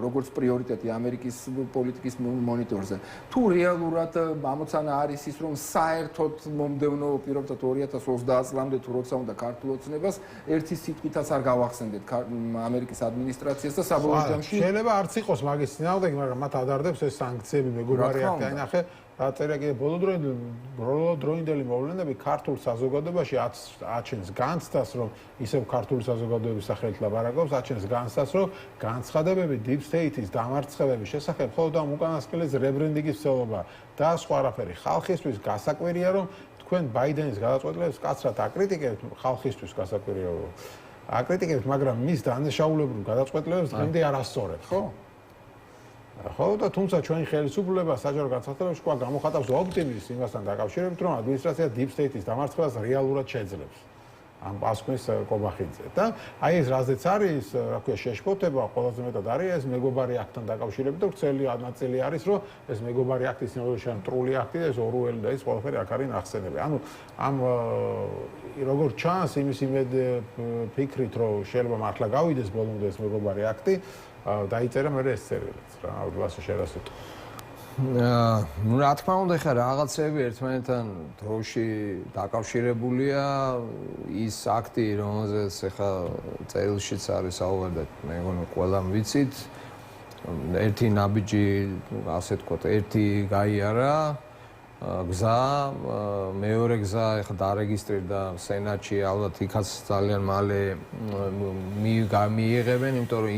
როგორც პრიორიტეტი ამერიკის პოლიტიკის მონიტორზე თუ რეალურად ამოცანა არის ის რომ საერთოდ მომდევნო პირობთა 2030 წლამდე თუ როცა უნდა ქართულ ოცნებას ერთი სიტყვითაც არ გავახსენდეთ ამერიკის ადმინისტრაციას და საბოლოო ჯამში შეიძლება არც იყოს მაგის წინააღმდეგ მაგრამ მათ ადარდებს ეს სანქციები მეგობარი აქტი აინახე დაწერა კიდე ბოლოდროინდელი მოვლენები ქართულ საზოგადოებაში აჩენს განცდას რომ ისევ ქართული საზოგადოების სახელით ლაპარაკობს აჩენს განცდას რომ განცხადებები deep state-ის დამარცხებების შესახებ მხოლოდ ამ უკანასკნელის რებრენდინგის ცდილობა და სხვა არაფერი ხალხისთვის გასაკვირია რომ თქვენ ბაიდენის გადაწყვეტილებებს კაცრად აკრიტიკებთ ხალხისთვის გასაკვირია რომ აკრიტიკებთ მაგრამ მის დანაშაულებრივ გადაწყვეტილებებს დღემდე არ ასწორებთ ხო ხო და თუმცა ჩვენი ხელისუფლება საჯარო განცხადებებში თქვა გამოხატავს ოპტიმიზმს იმასთან დაკავშირებით რომ ადმინისტრაცია deep state-ის დამარცხებას რეალურად შეძლებს ამ პასუხის კობახიძე და აი ეს რაზეც არის რა ქვია შეშფოთება ყველაზე მეტად არის ეს მეგობარი აქტთან დაკავშირებით და ვრცელი ნაწილი არის რომ ეს მეგობარი აქტი სინამდვილეში მტრული აქტი და ეს ორუელი და ეს ყველაფერი აქ არის ნახსენები ანუ ამ როგორც ჩანს იმის იმედ ფიქრით რომ შეიძლება მართლა გავიდეს ბოლომდე ეს მეგობარი აქტი დაიწერა მე ეს წერილიც რა ვასო შერასეთ ну რა თქმა უნდა ხა რაღაცები ერთმანეთთან დროში დაკავშირებულია ის აქტი რომელზეც ხა წერილშიც არის საუბარი მე მგონი ყველამ ვიცით ერთი ნაბიჯი ასე თქვა ერთი გაიარა გზა მეორე გზა ხა დარეგისტრირდა სენატში ალბათ იქაც ძალიან მალე მიიღებენ იმიტომ რომ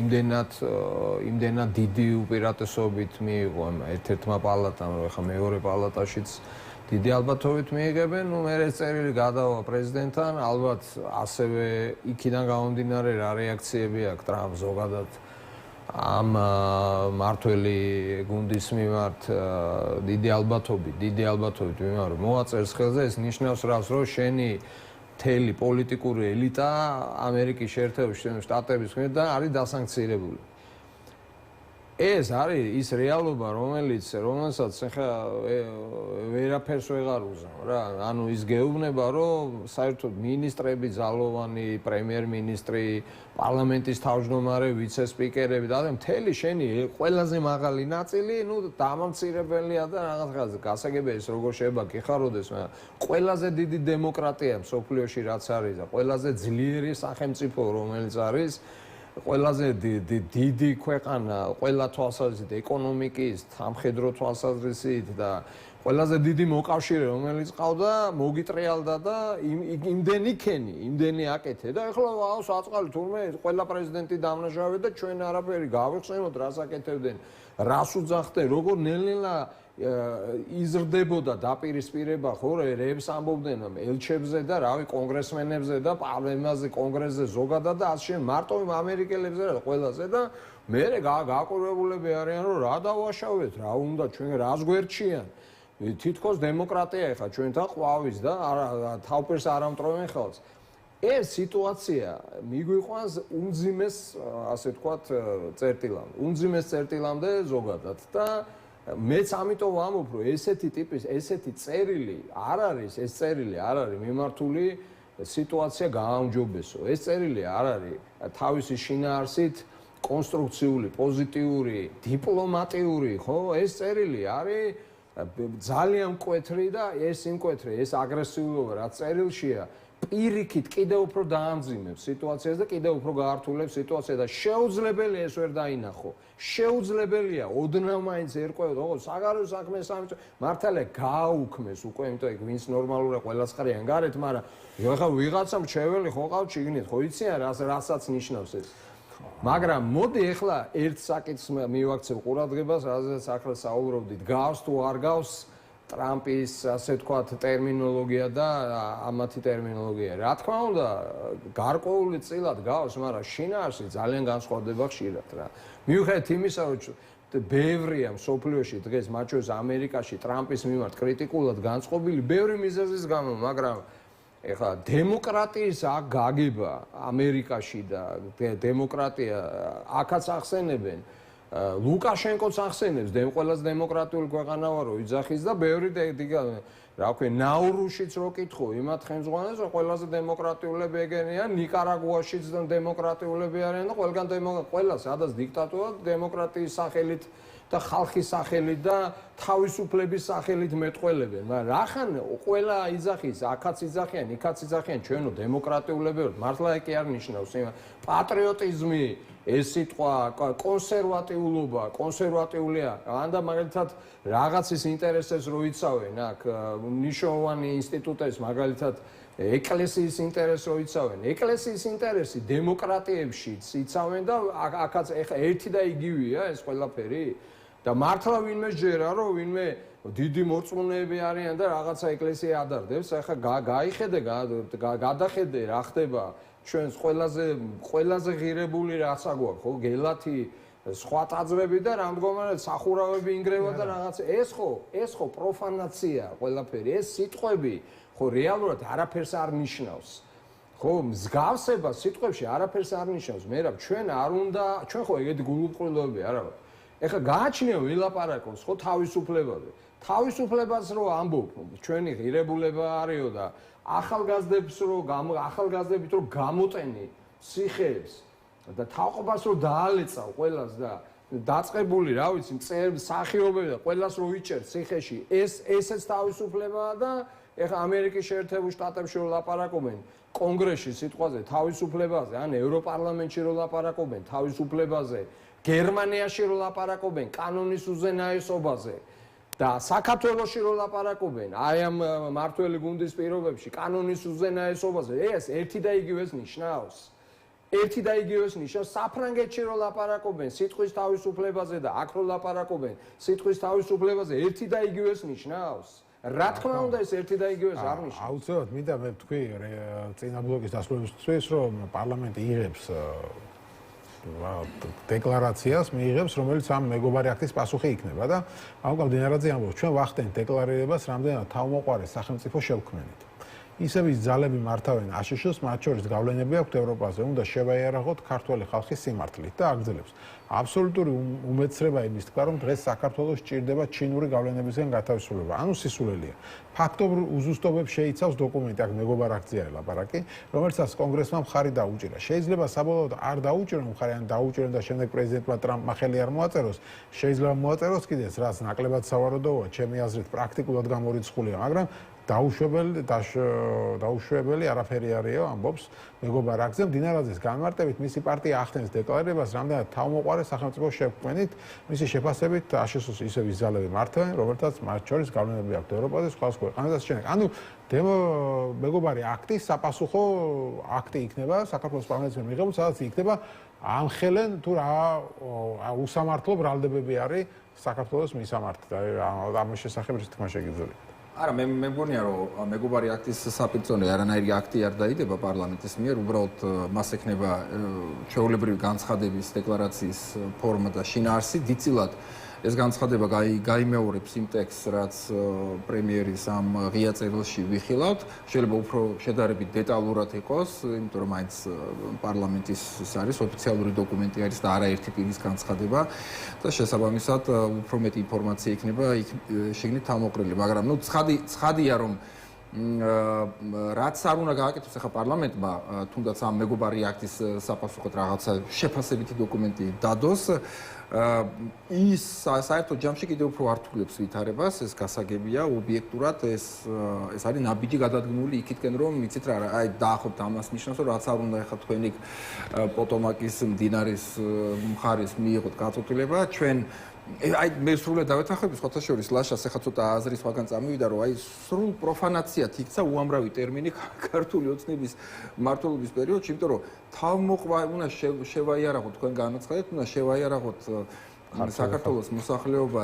იმდენად დიდი უპირატესობით მიიღო ერთ-ერთმა პალატამ რომ ხა მეორე პალატაშიც დიდი ალბათობით მიიღებენ ნუ მე ეს წერილი გადავა პრეზიდენტთან ალბათ ასევე იქიდან გამომდინარე რა რეაქციები აქვს ტრამპ ზოგადად ამ მართველი გუნდის მიმართ დიდი ალბათობით მიმართ მოაწერს ხელზე ეს ნიშნავს რას რომ შენი მთელი პოლიტიკური ელიტა ამერიკის შეერთებული შტატების მხრიდან არის დასანქცირებული ეს არის ის რეალობა რომელსაც ახლა ვერაფერს ვეღარ უზამ რა ანუ ის გეუბნება რომ საერთოდ მინისტრები ძალოვანი პრემიერ-მინისტრი პარლამენტის თავმჯდომარე ვიცე-სპიკერები და მთელი შენი ყველაზე მაღალი ნაწილი ნუ დამამცირებელია და რაღაცა გასაგებია ის როგორ შეიძლება გიხაროდეს ყველაზე დიდი დემოკრატია მსოფლიოში რაც არის და ყველაზე ძლიერი სახელმწიფო რომელიც არის ყველაზე დიდი ქვეყანა, ყველა თვალსაზრისით, ეკონომიკის, სამხედრო თვალსაზრისით და ყველაზე დიდი მოკავშირე, რომელიც ყავდა, მოგიტრიალდა და იმდენი ქენი, იმდენი აკეთე და ეხლა აუს აწყალი თურმე ყველა პრეზიდენტი დამნაშავე და ჩვენ არაფერი გავიხსენოთ, რას აკეთებდნენ, რას უძახდნენ, როგორ ნელ-ნელა იზრდებოდა დაპირისპირება ხო რებს ამბობდნენ ელჩებზე და რავი კონგრესმენებზე და პარლამენტზე კონგრესზე ზოგადად და ასე მარტო ამერიკელებზე და ყველაზე და მე გააკურებულები არიან რომ რა დავაშავეთ რა უნდა ჩვენ რას გვერჩიან თითქოს დემოკრატია ეხა ჩვენთან ყვავის და თავპერს არ ამტროვენ ხელს ეს სიტუაცია მიგვიყვანს უმძიმეს ასე ვთქვათ წერტილამდე უმძიმეს წერტილამდე ზოგადად და მეც ამიტომ ვამბობ რომ ესეთი ტიპის ესეთი წერილი არ არის ეს წერილი არ არის მიმართული სიტუაცია გააუმჯობესო ეს წერილი არ არის თავისი შინაარსით კონსტრუქციული პოზიტიური დიპლომატიური ხო ეს წერილი არის ძალიან მკვეთრი და ეს იმკვეთრი ეს აგრესიულობა რაც წერილშია პირიქით კიდევ უფრო დაამძიმებს სიტუაციას და კიდევ უფრო გაართულებს სიტუაციას და შეუძლებელია ეს ვერ დაინახო. შეუძლებელია ოდნავ მაინც ერკვევდა, ოღონდ საგარეო საქმე სამინისტრო მართალია გააუქმეს უკვე, იმიტომ რომ ვინც ნორმალურია ყველას ყრიან გარეთ, მაგრამ ეხლა ვიღაცა მრჩეველი ხო ყავ ჩიგნით, ხო იციან რასაც ნიშნავს ეს. მაგრამ მოდი ეხლა ერთ საკითხს მივაქცევ ყურადღებას, რაზეც ახლა საუბრობდით, გავს თუ არ გავს ტრამპის ასე ვთქვათ ტერმინოლოგია და ამათი ტერმინოლოგია. რა თქმა უნდა, გარკვეული წილად გავს, მაგრამ შინაარსი ძალიან განსხვავდება ხშირად რა. მიუხედავად იმისა, რომ ბევრია მსოფლიოში დღეს მათ შორის ამერიკაში ტრამპის მიმართ კრიტიკულად განწყობილი ბევრი მიზეზის გამო, მაგრამ ეხლა დემოკრატიის გაგება ამერიკაში და დემოკრატია აქაც ახსენებენ ლუკაშენკოც ახსენებს ყველაზე დემოკრატიული ქვეყანა ვარ რო იძახის და ბევრი რა ვქვი ნაურუშიც რო კითხო იმათ ხელმძღვანელს რომ ყველაზე დემოკრატიულები ეგენია ნიკარაგუაშიც დემოკრატიულები არიან და ყველა სადაც დიქტატურა დემოკრატიის სახელით და ხალხის სახელით და თავისუფლების სახელით მეტყველებენ მაგრამ რახან ყველა იძახის აქაც იძახიან იქაც იძახიან ჩვენო დემოკრატიულები ვართ მართლა კი არ ნიშნავს პატრიოტიზმი ეს სიტყვა კონსერვატიულობა კონსერვატიულია ანდა მაგალითად რაღაცის ინტერესებს რო იცავენ აქ ნიშნავანი ინსტიტუტების მაგალითად ეკლესიის ინტერესს რო იცავენ ეკლესიის ინტერესი დემოკრატიებშიც იცავენ და აქაც ეხა ერთი და იგივეა ეს ყველაფერი და მართლა ვინმე ჯერა რომ ვინმე დიდი მორწმუნეები არიან და რაღაცა ეკლესია ადარდებს ეხა გაიხედე გადახედე რა ხდება ჩვენს ყველაზე ღირებული რაცა გვაქვს ხო გელათი სხვა ტაძრები და რამდგომარად სახურავები ინგრევა და რაღაც ეს ხო პროფანაცია ყველაფერი ეს სიტყვები ხო რეალურად არაფერს არ ნიშნავს ხო მსგავსება სიტყვებში არაფერს არ ნიშნავს მე რა ჩვენ არ უნდა ჩვენ ხო ეგეთი გულუბრყვილოები არა ვართ ეხლა გააჩნია ვილაპარაკოს ხო თავისუფლებაზე თავისუფლებას რო ამბობ ჩვენი ღირებულება არისო და ახალგაზრდებით რო გამოტენი სიხეებს და თავყობას რო დაალეწავ ყველას და დაწყებული რა ვიცი მსახიობები და ყველას რო ვიჭერ სიხეში ესეც თავისუფლებაა და ეხლა ამერიკის შეერთებულ შტატებში რო ლაპარაკობენ კონგრესში სიტყვაზე თავისუფლებაზე ან ევროპარლამენტში რო ლაპარაკობენ თავისუფლებაზე გერმანიაში რო ლაპარაკობენ კანონის უზენაესობაზე და საქართველოში რო ლაპარაკობენ აი ამ მართველი გუნდის პირობებში კანონის უზენაესობაზე ეს ერთი და იგივეს ნიშნავს ერთი და იგივეს ნიშნავს საფრანგეთში რო ლაპარაკობენ სიტყვის თავისუფლებაზე და აქ რო ლაპარაკობენ სიტყვის თავისუფლებაზე ერთი და იგივეს ნიშნავს რა თქმა უნდა ეს ერთი და იგივეს არ ნიშნავს აუცილებლად მინდა მე ვთქვი წინა ბლოკის დასრულებისთვის რომ პარლამენტი იღებს დეკლარაციას მიიღებს, რომელიც ამ მეგობარი აქტის პასუხი იქნება და ამ გამდინარაზე ამბობს, ჩვენ ვახდენთ დეკლარირებას რამდენად თავმოყარე სახელმწიფო შევქმნით. ისევ ის ძალები მართავენ აშშ-ს, მათ შორის გავლენები აქვთ ევროპაზე, უნდა შევაიარაღოთ ქართველი ხალხის სიმართლით და აგრძელებს. აბსოლუტური უმეცრება იმის თქვა, რომ დღეს საქართველოს სჭირდება ჩინური გავლენებისგან გათავისუფლება. ანუ სისულელია. ფაქტობრივ უზუსტობებს შეიცავს დოკუმენტი, აქ მეგობარ აქცია ლაპარაკი, რომელსაც კონგრესმა მხარი დაუჭირა. შეიძლება საბოლოოდ არ დაუჭირონ მხარი, ან დაუჭირონ და შემდეგ პრეზიდენტმა ტრამპმა ხელი არ მოაწეროს. შეიძლება მოაწეროს კიდეც, რაც ნაკლებად სავარაუდოა, ჩემი აზრით, პრაქტიკულად გამორიცხულია, მაგრამ დაუშვებელი არაფერი არისო, ამბობს მეგობარ რაგზე. მდინარაძის განმარტებით მისი პარტია ახდენს დეკლარებას, რამდენად თავმოყარე სახელმწიფო შექმნით, მისი შეფასებით აშშ-ს ისევ იზალები მართავენ, რომელთაც მათ შორის გავლენები აქვთ ევროპაზე, სხვა ქვეყანაზე და შემდეგ. ანუ მეგობარი აქტის საპასუხო აქტი იქნება საქართველოს პარლამენტის მიღებული, სადაც იქნება ამხელენ თუ რა უსამართლო ბრალდებები არის საქართველოს მისამართი. ამის შესახებ რა თქმა შეგიძლიათ. არა, მე მგონია რომ მეგობარი აქტის საპირწონე არანაირი აქტი არ დაიდება პარლამენტის მიერ, უბრალოდ მას ექნება ჩვეულებრივი განცხადების დეკლარაციის ფორმა და შინაარსი. დიდწილად ეს განცხადება გაიმეორებს იმ ტექსტს, რაც პრემიერის ამ ღია წერილში ვიხილავთ. შეიძლება უფრო შედარებით დეტალურად იყოს, იმიტომ რომ მაინც პარლამენტის ის არის ოფიციალური დოკუმენტი არის და არაერთი პირის განცხადება და შესაბამისად უფრო მეტი ინფორმაცია იქნება შეგნით თავმოყრილი, მაგრამ ნუ ცხადია რომ რაც არ უნდა გააკეთოს ახლა პარლამენტმა, თუნდაც ამ მეგობარი აქტის საპასუხოდ რაღაცა შეფასებითი დოკუმენტი დადოს, ის საერთოდ ჯამში კიდევ უფრო ართულებს ვითარებას, ეს გასაგებია, ობიექტურად ეს არის ნაბიჯი გადადგმული იქითკენ, რომ იცით რა, აი დაახობთ ამას ნიშნავს, რომ რაც არ უნდა ახლა თქვენი პოტომაკის მდინარის მხარის მიიღოთ გაწყვეტილება, ჩვენ აი მე სრულად დავეთანხმები სხვათა შორის ლაშას ახლა ცოტა აზრი სხვაგან წამივიდა რომ აი სრულ პროფანაციად იქცა უამრავი ტერმინი ქართული ოცნების მმართველობის პერიოდში, იმიტომ რომ თავმოყრა უნდა შევაიარაღოთ თქვენ განაცხადეთ, უნდა შევაიარაღოთ საქართველოს მოსახლეობა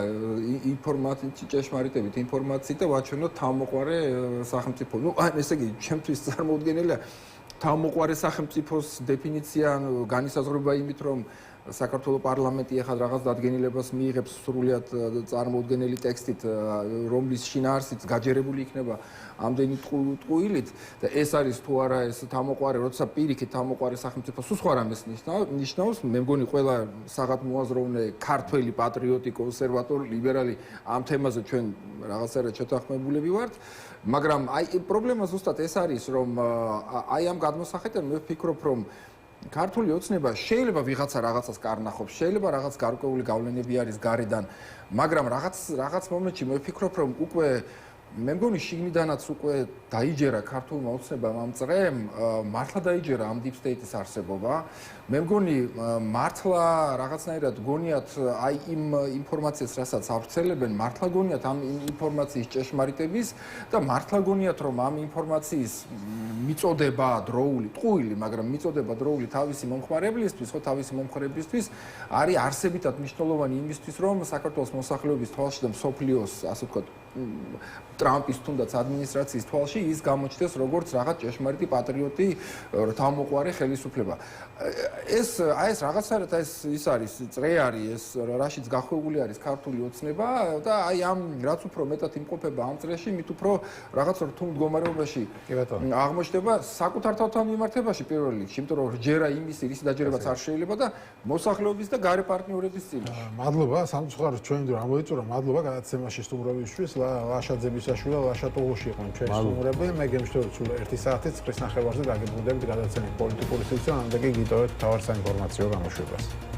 ინფორმაციით, ჭეშმარიტებით ინფორმაციით და ვაჩვენოთ თავმოყრა სახელმწიფო. ნუ ესე იგი, ჩემთვის წარმოუდგენელია თავმოყრა სახელმწიფოს დეფინიცია განისაზღვრება იმით, რომ საქართველოს პარლამენტი ახლა რაღაც დადგენილებას მიიღებს სრულიად წარმოუდგენელი ტექსტით, რომლის შინაარსიც გაჯერებული იქნება ამდენი ტყუილით და ეს არის თუ არა ეს თავმოყრა, როცა პირიქით თავმოყრა სახელმწიფო სულ სხვა რამეს ნიშნავს, მე მგონი ყველა საღად მოაზროვნე ქართველი პატრიოტი, კონსერვატორი, ლიბერალი ამ თემაზე ჩვენ რაღაცა შეთანხმებულები ვართ, მაგრამ აი პრობლემა ზუსტად ეს არის, რომ აი ამ გადმოსახედიდან მე ვფიქრობ, რომ ქართული ოცნება შეიძლება ვიღაცა რაღაცას კარნახობს, შეიძლება რაღაც გარკვეული გავლენები არის გარედან, მაგრამ რაღაც მომენტში მე ვფიქრობ, რომ უკვე მე მგონი შიგნიდანაც უკვე დაიჯერა ქართულმა ოცნებამ ამ წრემ, მართლა დაიჯერა ამ deep state-ის არსებობა. მე მგონი მართლა რაღაცნაირად გონიათ აი იმ ინფორმაციას, რასაც ავრცელებენ, მართლა გონიათ ამ ინფორმაციის ჭეშმარიტების და მართლა გონიათ რომ ამ ინფორმაციის მიწოდება დროული, ტყუილი, მაგრამ მიწოდება დროული თავისი მომხმარებლისთვის, ხო თავისი მომხმარებლისთვის არის არსებითად მნიშვნელოვანი იმისთვის, რომ საქართველოს მოსახლეობის თვალში და მსოფლიოს, ასე ვთქვათ, ტრამპის თუნდაც ადმინისტრაციის თვალში ის გამოჩნდეს როგორც რაღაც ჭეშმარიტი პატრიოტი, თავმოყრა ხელისუფლება. ეს რაღაცარად ის არის წრე არის ეს რაშიც გახვეული არის ქართული ოცნება და აი ამ რაც უფრო მეტად იმყოფება ამ წრეში, მით უფრო რაღაც რთულ მდგომარეობაში აღმოჩნდება საკუთარ თავთან მიმართებაში პირველ რიგში, იმიტომ რომ ჯერა იმის დაჯერებაც არ შეიძლება და მოსახლეობის და გარე პარტნიორების წინაშე. მადლობა, სამწუხაროდ ჩვენ დრო ამოიწურა, მადლობა გადაცემაში სტუმრობისთვის, ლაშაძებისაშვილი და ლაშატოღუში იყვნენ ჩვენი სტუმრები. მე გემშვიდობთ სულ 1 საათით 9:30-ზე დაგებრუნდებით გადაცემით პოლიტიკური სივრცე, ამიტომ გიტოვეთ თავარ საინფორმაციო გამოშვებას.